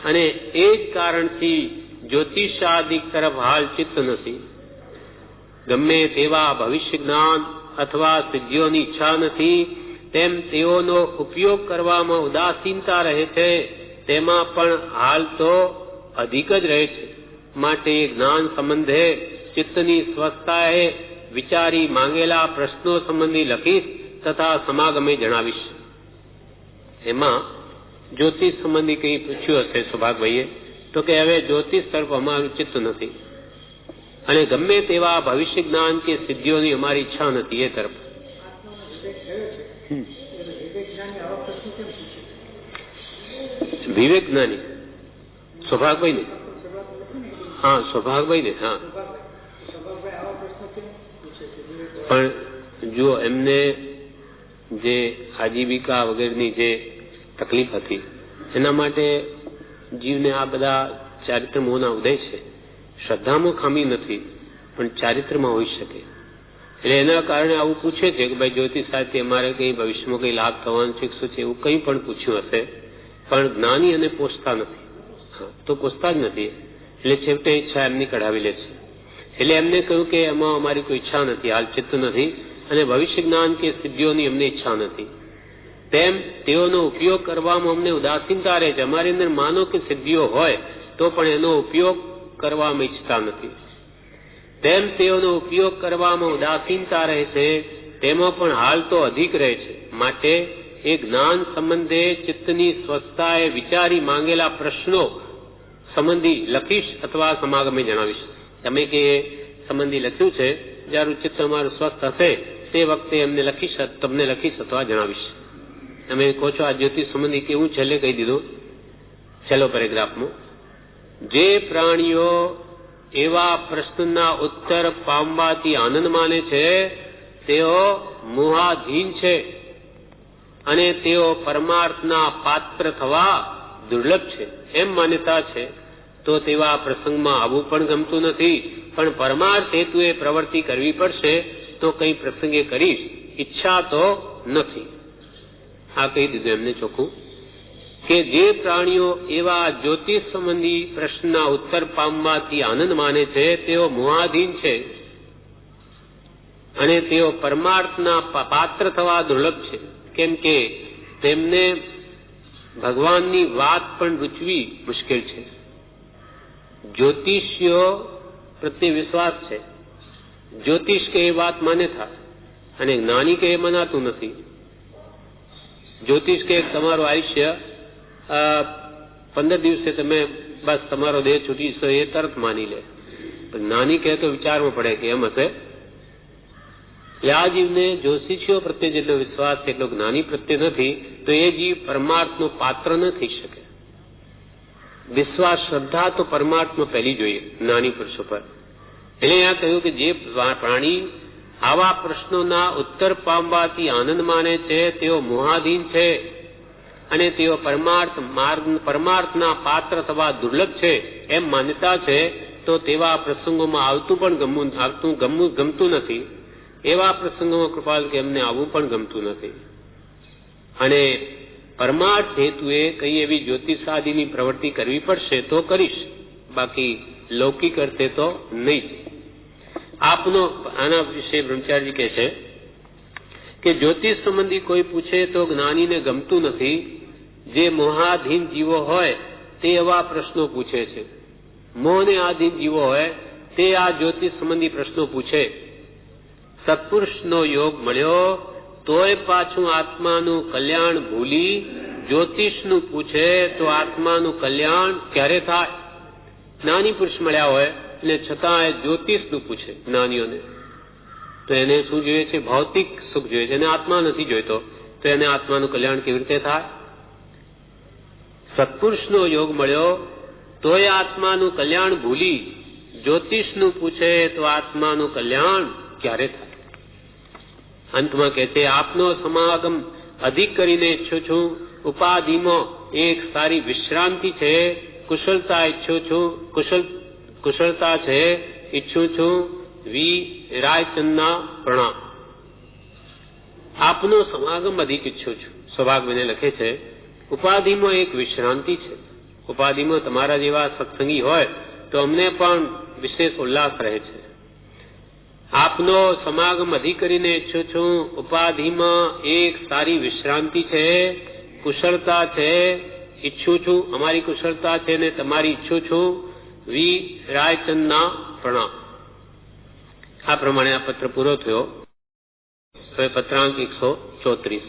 [SPEAKER 2] અને એ જ કારણથી જ્યોતિષાદિક તરફ હાલ ચિત્ત નથી. ગમે તેવા ભવિષ્ય જ્ઞાન અથવા સિદ્ધિઓની ઈચ્છા નથી, તેમ તેઓનો ઉપયોગ કરવામાં ઉદાસીનતા રહે છે, તેમાં પણ હાલ તો અધિક જ રહે છે. માટે જ્ઞાન સંબંધે ચિત્તની સ્વસ્થતાએ વિચારી માંગેલા પ્રશ્નો સંબંધી લખીશ તથા સમાગમે જણાવીશ. એમાં જ્યોતિષ સંબંધી કંઈ પૂછ્યું હશે સૌભાગભાઈએ, તો કે હવે જ્યોતિષ તરફ અમારું ચિત્ત નથી અને ગમે તેવા ભવિષ્ય જ્ઞાન કે સિદ્ધિઓની અમારી ઈચ્છા નથી એ તરફ. વિવેક જ્ઞાની સૌભાગભાઈ ને? હા, સૌભાગભાઈ ને. હા, પણ જો એમને જે આજીવિકા વગેરેની જે તકલીફ હતી એના માટે જીવને આ બધા ચારિત્ર મોહના ઉદય છે. શ્રદ્ધામાં ખામી નથી, પણ ચારિત્રમાં હોઈ શકે. એટલે એના કારણે આવું પૂછે છે કે ભાઈ જ્યોતિષ સાથે અમારે કંઈ ભવિષ્યમાં કંઈ લાભ થવાનું છે, શું છે, એવું કંઈ પણ પૂછ્યું હશે, પણ જ્ઞાની અને પોષતા નથી. હા, તો પોષતા જ નથી. એટલે છેવટે ઈચ્છા એમની કઢાવી લે છે. એટલે એમને કહ્યું કે એમાં અમારી કોઈ ઈચ્છા નથી, હાલ ચિત્ત નથી, અને ભવિષ્ય જ્ઞાન કે સિદ્ધિઓની અમને ઈચ્છા નથી. તેમ તેઓનો ઉપયોગ કરવામાં અમને ઉદાસીનતા રહે છે. અમારી અંદર માનો કે સિદ્ધિઓ હોય તો પણ એનો ઉપયોગ કરવામાં ઈચ્છતા નથી. તેમ તેઓનો ઉપયોગ કરવામાં ઉદાસીનતા રહે છે, તેમાં પણ હાલ તો અધિક રહે છે. માટે એ જ્ઞાન સંબંધે ચિત્તની સ્વસ્થતાએ વિચારી માંગેલા પ્રશ્નો સંબંધી લખીશ અથવા સમાગમે જણાવીશ. તમે કે સંબંધી લખ્યું છે, જ્યારે ચિત્ત અમારું સ્વસ્થ હશે તે વખતે એમને લખીશ, તમને લખીશ અથવા જણાવીશ. તમે કહો છો આ જ્યોતિષ સંબંધી કેવું છેલ્લે કહી દીધું, છેલ્લો પેરેગ્રાફમાં, જે પ્રાણીઓ એવા પ્રશ્નના ઉત્તર પામવાથી આનંદ માને છે તેઓ મોહાધીન છે અને તેઓ પરમાર્થના પાત્ર થવા દુર્લભ છે એમ માન્યતા છે. તો તેવા પ્રસંગમાં આવવું પણ ગમતું નથી, પણ પરમાર્થ હેતુએ પ્રવૃત્તિ કરવી પડશે તો કંઈ પ્રસંગે કરીશ, ઈચ્છા તો નથી. આ કહી દીધું એમને ચોખ્ખું કે જે પ્રાણીઓ એવા જ્યોતિષ સંબંધી પ્રશ્નના ઉત્તર પામવાથી આનંદ માને છે તેઓ મોહાધીન છે અને તેઓ પરમાર્થના પાત્ર થવા દુર્લભ છે. કેમ કે તેમને ભગવાનની વાત પણ રૂચવી મુશ્કેલ છે. જ્યોતિષીઓ પ્રત્યે વિશ્વાસ છે, જ્યોતિષ કે એ વાત માને થાય, અને જ્ઞાની કે એ મનાતું નથી. જ્યોતિષ કે તમારું આયુષ્ય 15 દિવસે તમે બસ તમારો દેહ છૂટી જશે એ તરત માની લે. જ્ઞાની કહે તો વિચારવું પડે કે એમ હશે. આ જીવને જ્યોતિષીઓ પ્રત્યે જેટલો વિશ્વાસ છે એટલો જ્ઞાની પ્રત્યે નથી, તો એ જીવ પરમાર્થનો પાત્ર ન થઈ શકે. વિશ્વાસ, શ્રદ્ધા તો પરમાર્થમાં પહેલી જોઈએ જ્ઞાની પુરુષો પર. એટલે અહીંયા કહ્યું કે જે પ્રાણી આવા પ્રશ્નોના ઉત્તર પામવાથી આનંદ માને છે તેઓ મોહાધીન છે અને તેઓ પરમાર્થના પાત્ર થવા દુર્લભ છે એમ માન્યતા છે, તો તેવા પ્રસંગોમાં આવતું પણ ગમતું નથી. એવા પ્રસંગોમાં કૃપાલ કે એમને આવવું પણ ગમતું નથી. અને પરમાર્થ હેતુએ કઈ એવી જ્યોતિષાદિની પ્રવૃત્તિ કરવી પડશે તો કરીશ, બાકી લૌકિક અર્થે તો નહીં. આપનો આના વિશે બ્રહ્મચારીજી કહે છે કે જ્યોતિષ સંબંધી કોઈ પૂછે તો જ્ઞાનીને ગમતું નથી. જે મોહાધીન જીવો હોય તે એવા પ્રશ્નો પૂછે છે. મોહને આધીન જીવો હોય તે આ જ્યોતિષ સંબંધી પ્રશ્નો પૂછે. સત્પુરુષનો યોગ મળ્યો તોય પાછું આત્માનું કલ્યાણ ભૂલી જ્યોતિષનું પૂછે તો આત્માનું કલ્યાણ ક્યારે થાય? જ્ઞાની પુરુષ મળ્યા હોય એટલે છતાં એ જ્યોતિષનું પૂછે જ્ઞાનીઓને, તો એને શું જોઈએ છે? ભૌતિક સુખ જોઈએ છે, એને આત્મા નથી જોઈતો, તો એને આત્માનું કલ્યાણ કેવી રીતે થાય? સત્પુરુષનો યોગ મળ્યો તોય આત્માનું કલ્યાણ ભૂલી જ્યોતિષનું પૂછે તો આત્માનું કલ્યાણ ક્યારે થાય? અંતમાં કહે છે, આપનો સમાગમ અધિક કરીને ઈચ્છું છું. ઉપાધિમાં એક સારી વિશ્રાંતિ છે. કુશળતા ઈચ્છું છું. કુશળતા છે ઈચ્છું છું. વી રાયચંદના પ્રણામ. આપનો સમાગમ અધિક ઈચ્છું છું. સૌભાગ્યને લખે છે, ઉપાધિમાં એક વિશ્રાંતિ છે. ઉપાધિમાં તમારા જેવા સત્સંગી હોય તો અમને પણ વિશેષ ઉલ્લાસ રહે છે. આપનો સમાગમ અધિક કરીને ઈચ્છું છું. ઉપાધિમાં એક સારી વિશ્રાંતિ છે. કુશળતા છે ઈચ્છું છું. અમારી કુશળતા છે ને તમારી ઈચ્છું છું. વી રાયચંદના પ્રણામ. આ પ્રમાણે આ પત્ર પૂરો થયો. હવે પત્રાંક 134.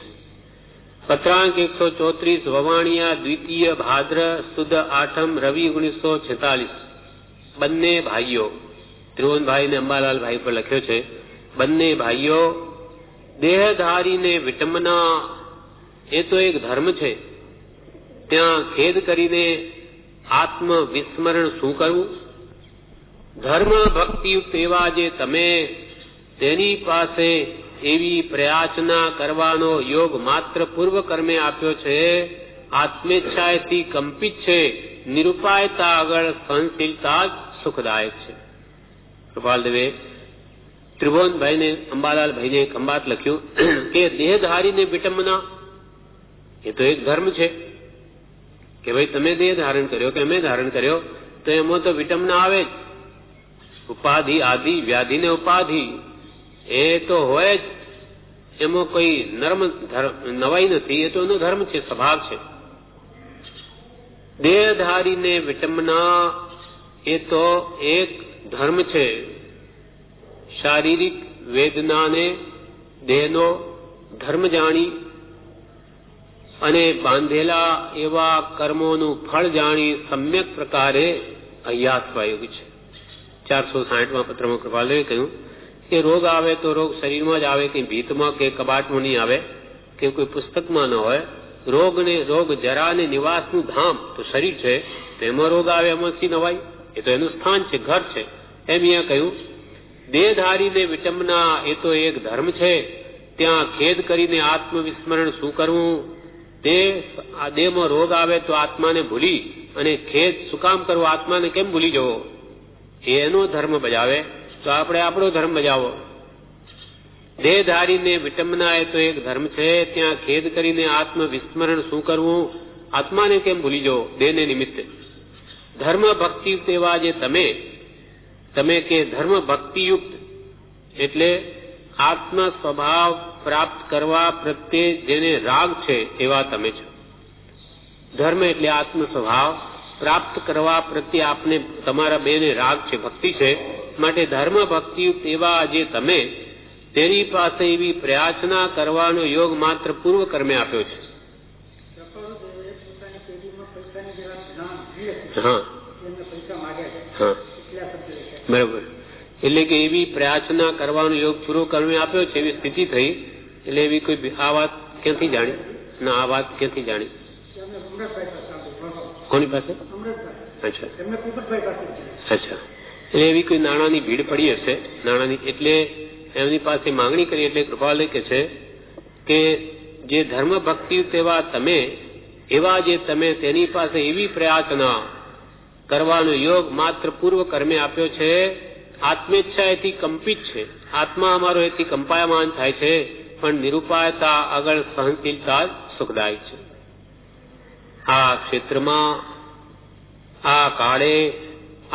[SPEAKER 2] પત્રાંક 134 વવાણિયા દ્વિતીય ભાદ્ર સુદ 8મ રવિ 1946. બંને ભાઈઓ, ત્રિભુવનભાઈ ને અંબાલાલભાઈ પર લખ્યો છે, બંને ભાઈઓ દેહધારીને વિટંબના એ તો એક ધર્મ છે. ત્યાં ખેદ કરીને આત્મ વિસ્મરણ શું કરવું? ધર્મ ભક્તિયુક્ત એવા જે તમે તેની પાસે એવી પ્રયાચના કરવાનો યોગ માત્ર પૂર્વ કર્મે આપ્યો છે. આત્મેચ્છાએથી કંપિત છે. નિરુપાયતા આગળ સહનશીલતા જ સુખદાયક છે. કૃપાલદેવે ત્રિભુવનભાઈને અંબાલાલભાઈને ખંભાત લખ્યું કે દેહધારીને વિટંબના એ તો એક ધર્મ છે કે ભાઈ તમે દેહ ધારણ કર્યો કે અમે ધારણ કર્યો તો એમાં તો વિટંબના આવે જ. ઉપાધિ આદિ વ્યાધિ ને ઉપાધિ એ તો હોય જ, એમાં કોઈ નવાઈ નથી. એ તો એનો ધર્મ છે, સ્વભાવ છે. દેહધારીને વિટંબના એ તો એક ધર્મ છે. શારીરિક વેદનાને દેહનો ધર્મ જાણી અને બાંધેલા એવા કર્મોનું ફળ જાણી સમ્યક પ્રકારે અહ્યાસ્વાયોગ છે. 460માં પત્રમાં કૃપાલદેવે કહ્યું કે રોગ આવે તો રોગ શરીરમાં જ આવે, કે ભીતમાં કે કબાટમાં નહીં આવે, કે કોઈ પુસ્તકમાં ન હોય. રોગ જરા ને નિવાસનું ધામ તો શરીર છે, તો એમાં રોગ આવે, એમાં સી નવાય? એ તો એનું સ્થાન છે, ઘર છે. એમ અહીંયા કહ્યું દેહધારીને વિટંબના એ તો એક ધર્મ છે. ત્યાં ખેદ કરીને આત્મવિસ્મરણ શું કરવું? આ દેહમાં રોગ આવે તો આત્માને ભૂલી અને ખેદ શું કામ કરવો? આત્માને કેમ ભૂલી જવો? એનો ધર્મ બજાવે તો આપણે આપણો ધર્મ બજાવો. દેહધારીને વિટંબના એ તો એક ધર્મ છે. ત્યાં ખેદ કરીને આત્મવિસ્મરણ શું કરવું? આત્માને કેમ ભૂલી જવો દેહને નિમિત્તે? ધર્મ ભક્તિયુક્ત એવા જે તમે કે ધર્મ ભક્તિયુક્ત એટલે આત્મ સ્વભાવ પ્રાપ્ત કરવા પ્રત્યે જેને રાગ છે એવા તમે છો. ધર્મ એટલે આત્મ સ્વભાવ પ્રાપ્ત કરવા પ્રત્યે આપને તમારા બેને રાગ છે, ભક્તિ છે. માટે ધર્મ ભક્તિયુક્ત એવા જે તમે તેની પાસે એવી પ્રયાચના કરવાનો યોગ માત્ર પૂર્વ કર્મે આપ્યો છે. હા હા બરાબર. એટલે કે એવી પ્રાર્થના કરવાનો યોગ પૂરો કર્મે આપ્યો છે, એવી સ્થિતિ થઈ. એટલે એવી કોઈ આ વાત ક્યાંથી જાણી? ના, આ વાત ક્યાંથી જાણી? કોની પાસે? અચ્છા અચ્છા. એટલે એવી કોઈ નાણાંની ભીડ પડી હશે, નાણાંની, એટલે એમની પાસે માંગણી કરી. એટલે કૃપાલય કે છે કે જે ધર્મ ભક્તિ તેવા તમે, એવા જે તમે, તેની પાસે એવી પ્રાર્થના કરવાનો યોગ માત્ર પૂર્વ કર્મે આપ્યો છે. આત્મેચ્છા એથી કંપિત છે, આત્મા અમારો એથી કંપાયમાન થાય છે, પણ નિરૂપાયતા આગળ સહનશીલતા સુખદાયક છે. આ ક્ષેત્રમાં આ કાળે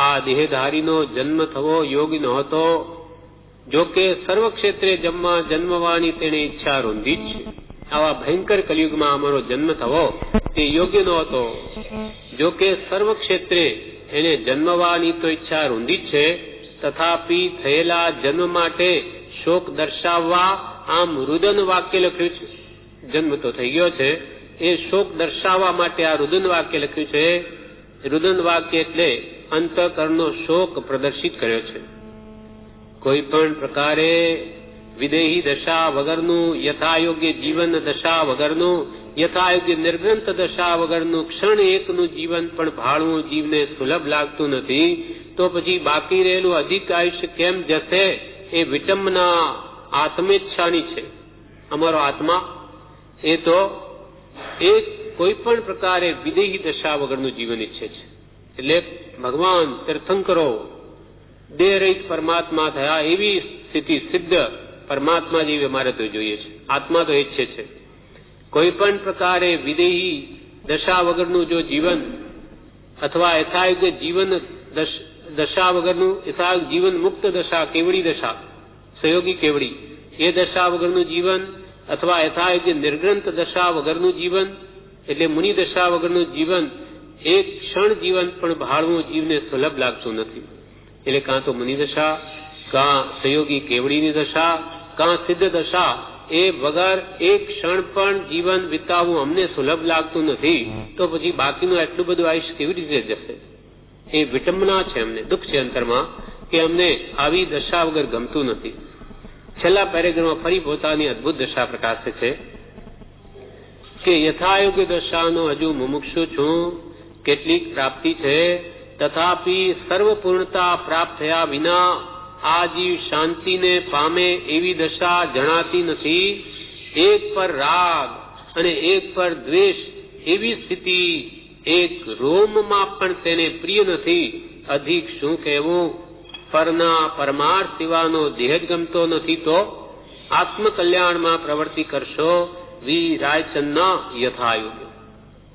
[SPEAKER 2] આ દેહધારીનો જન્મ થવો યોગ્ય નહોતો. જો કે સર્વ ક્ષેત્રે જન્મવાની તેને ઈચ્છા રૂંધી જ છે. આવા ભયંકર કલયુગમાં અમારો જન્મ થવો તે યોગ્ય નહોતો. જો કે સર્વ ક્ષેત્રે એને જન્મવાની તો ઈચ્છા રૂંધી જ છે, તથાપિ થયેલા જન્મ માટે શોક દર્શાવવા આમ રુદન વાક્ય લખ્યું છે. જન્મ તો થઈ ગયો છે, એ શોક દર્શાવવા માટે આ રુદન વાક્ય લખ્યું છે. રુદન વાક્ય એટલે અંતઃકરણનો શોક પ્રદર્શિત કર્યો છે. કોઈ પણ પ્રકારે વિદેહી દશા વગરનું, યથાયોગ્ય જીવન દશા વગરનું, યથાયોગ્ય નિર્ગ્રંથ દશા વગરનું ક્ષણ એકનું જીવન પણ ભાળવું જીવને સુલભ લાગતું નથી. તો પછી બાકી રહેલું અધિક આયુષ્ય કેમ જશે? એ વિટંબના આત્મેચ્છાની છે. અમારો આત્મા એ તો એક કોઈ પણ પ્રકારે વિદેહી દશા વગરનું જીવન ઈચ્છે છે. એટલે ભગવાન તીર્થંકરો દેહ રહિત પરમાત્મા થયા, એવી સ્થિતિ સિદ્ધ પરમાત્મા જેવી અમારે તો જોઈએ છે. આત્મા તો ઈચ્છે છે. કોઈ પણ પ્રકારે વિદેહી દશા વગરનું જો જીવન, અથવા યથાયોગ્ય જીવન દશા વગરનું, યથાયોગ્ય જીવન મુક્ત દશા, કેવડી દશા, સહયોગી કેવડી, એ દશા વગરનું જીવન, અથવા યથાયોગ્ય નિર્ગ્રંથ દશા વગરનું જીવન, એટલે મુનિ દશા વગરનું જીવન, એક ક્ષણ જીવન પણ ભાળવું જીવને સુલભ લાગતું નથી. એટલે કાં તો મુનિ દશા, કાં સહયોગી કેવડીની દશા, કાં સિદ્ધ દશા, એ વગર એક ક્ષણ પણ જીવન વિતાવવું અમને સુલભ લાગતું નથી. તો પછી બાકીનું એટલું બધું આયુષ્ય કેવી રીતે જશે? એ વિટંબના છે, અમને દુઃખ છે અંતરમાં કે અમને આવી દશા વગર ગમતું નથી. છેલ્લા પેરેગ્રાફમાં ફરી પોતાની અદભુત દશા પ્રકાશે છે કે યથાયોગ્ય દશાનો હજુ મુમુક્ષુ છું. કેટલીક પ્રાપ્તિ છે, તથાપિ સર્વપૂર્ણતા પ્રાપ્ત થયા વિના આ જીવ શાંતિને પામે એવી દશા જણાતી નથી. એક પર રાગ અને એક પર દ્વેષ, એવી સ્થિતિ એક રોમમાં પણ તેને પ્રિય નથી. અધિક શું કહેવું? પરના પરમાર્થ સિવાનો દેહ જ ગમતો નથી તો આત્મકલ્યાણમાં પ્રવૃત્તિ કરશો. વિરાયચંદના યથાયોગ્ય.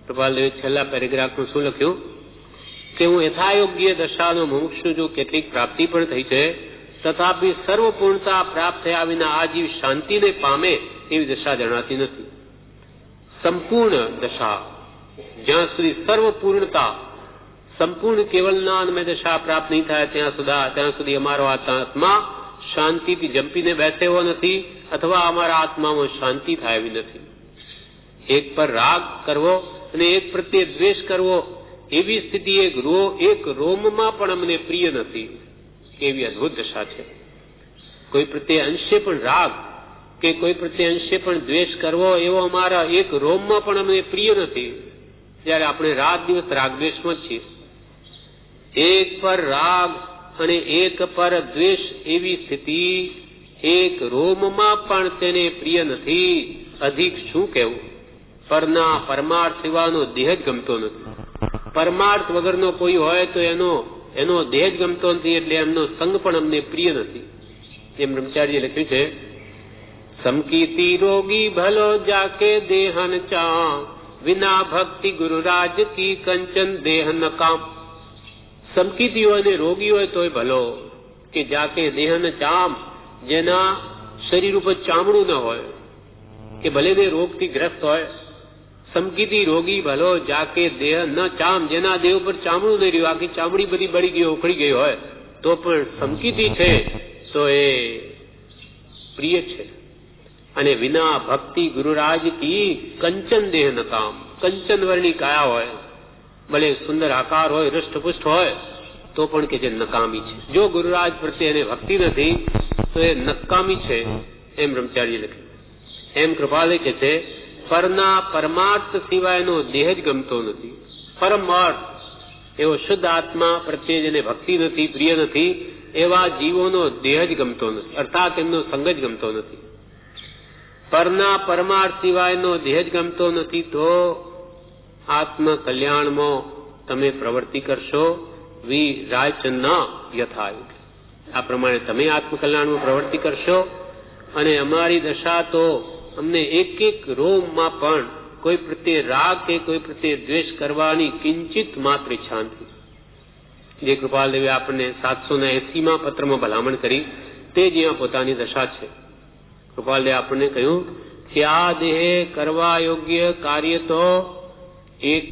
[SPEAKER 2] કૃપાલદેવે છેલ્લા પેરેગ્રાફનું શું લખ્યું કે હું યથાયોગ્ય દશાનો મુમુક્ષુ છું, કેટલીક પ્રાપ્તિ પણ થઈ છે, તથાપિ સર્વપૂર્ણતા પ્રાપ્ત થયા વિના આ જીવ શાંતિને પામે એવી દશા જણાતી નથી. સંપૂર્ણ દશા, જ્યાં સુધી સર્વપૂર્ણતા, સંપૂર્ણ કેવલનામય દશા પ્રાપ્ત નહીં થાય ત્યાં સુધી અમારો આત્મા શાંતિથી જંપીને બેસે એવો નથી, અથવા અમારા આત્મામાં શાંતિ થાય એવી નથી. એક પર રાગ કરવો અને એક પ્રત્યે દ્વેષ કરવો, એવી સ્થિતિ એક રોમમાં પણ અમને પ્રિય નથી. કેવી અદભુત દશા છે! કોઈ પ્રત્યે અંશે પણ રાગ કે કોઈ પ્રત્યે અંશે પણ દ્વેષ કરવો, એવો અમારા એક રોમમાં પણ અમને પ્રિય નથી. જ્યારે આપણે રાત દિવસ રાગ દ્વેષમાં જ છીએ. એક પર રાગ અને એક પર દ્વેષ, એવી સ્થિતિ એક રોમમાં પણ તેને પ્રિય નથી. અધિક શું કહેવું? પરના પરમાર્થ સિવાનો દેહ જ ગમતો નથી. પરમાર્થ વગરનો કોઈ હોય તો એનો દેહ જ ગમતો નથી, એટલે એમનો સંગ પણ અમને પ્રિય નથી. એમ બ્રહ્મચારીએ લખ્યું છે, સમકીર્તિ રોગી ભલો જાકે દેહન ચા, વિના ભક્તિ ગુરુરાજ કી કંચન દેહ ન કામ. સમકીર્તિ હોય ને રોગી હોય તોય ભલો, કે જાકે દેહન ચામ, જેના શરીર ઉપર ચામડું ન હોય, કે ભલે ને રોગથી ગ્રસ્ત હોય. સમકીર્તિ રોગી ભલો જાકે દેહ ન ચામ, જેના દેહ ઉપર ચામડું નહીં રહ્યું, આખી ચામડી બધી બળી ગઈ, ઉખડી ગઈ હોય તો પણ સમકીર્તિ છે તો એ પ્રિય છે. અને વિના ભક્તિ ગુરુરાજ કી કંચન દેહ ન કામ, કંચન વર્ણી કાયા હોય ભલે સુંદર આકાર હોય, હૃષ્ટપુષ્ટ હોય, તો પણ કે જે નકામી છે. જો ગુરુરાજ પ્રત્યે એને ભક્તિ નથી તો એ નકામી છે, એમ બ્રહ્મચારી લખ્યું. એમ કૃપાલે કે છે, પરના પરમાર્થ સિવાયનો દેહ જ ગમતો નથી. પરમ અર્થ એવો શુદ્ધ આત્મા પ્રત્યે જેને ભક્તિ નથી, પ્રિય નથી, એવા જીવોનો દેહ જ ગમતો નથી, અર્થાત એમનો સંગ જ ગમતો નથી. પરના પરમાર્થ સિવાયનો દેહ જ ગમતો નથી તો આત્મ કલ્યાણમાં તમે પ્રવૃત્તિ કરશો. વિરાચ ન યથા, આ પ્રમાણે તમે આત્મકલ્યાણમાં પ્રવૃત્તિ કરશો અને અમારી દશા તો અમને એક એક રોમમાં પણ કોઈ પ્રત્યે રાગ કે કોઈ પ્રત્યે દ્વેષ કરવાની કિંચિત માત્ર ઈચ્છા નથી. જે કૃપાલદેવે આપણને 780માં પત્રમાં ભલામણ કરી તે જ અહીંયા પોતાની દશા છે. કૃપાલદેવે આપણને કહ્યું કે આ દેહે કરવા યોગ્ય કાર્ય તો એક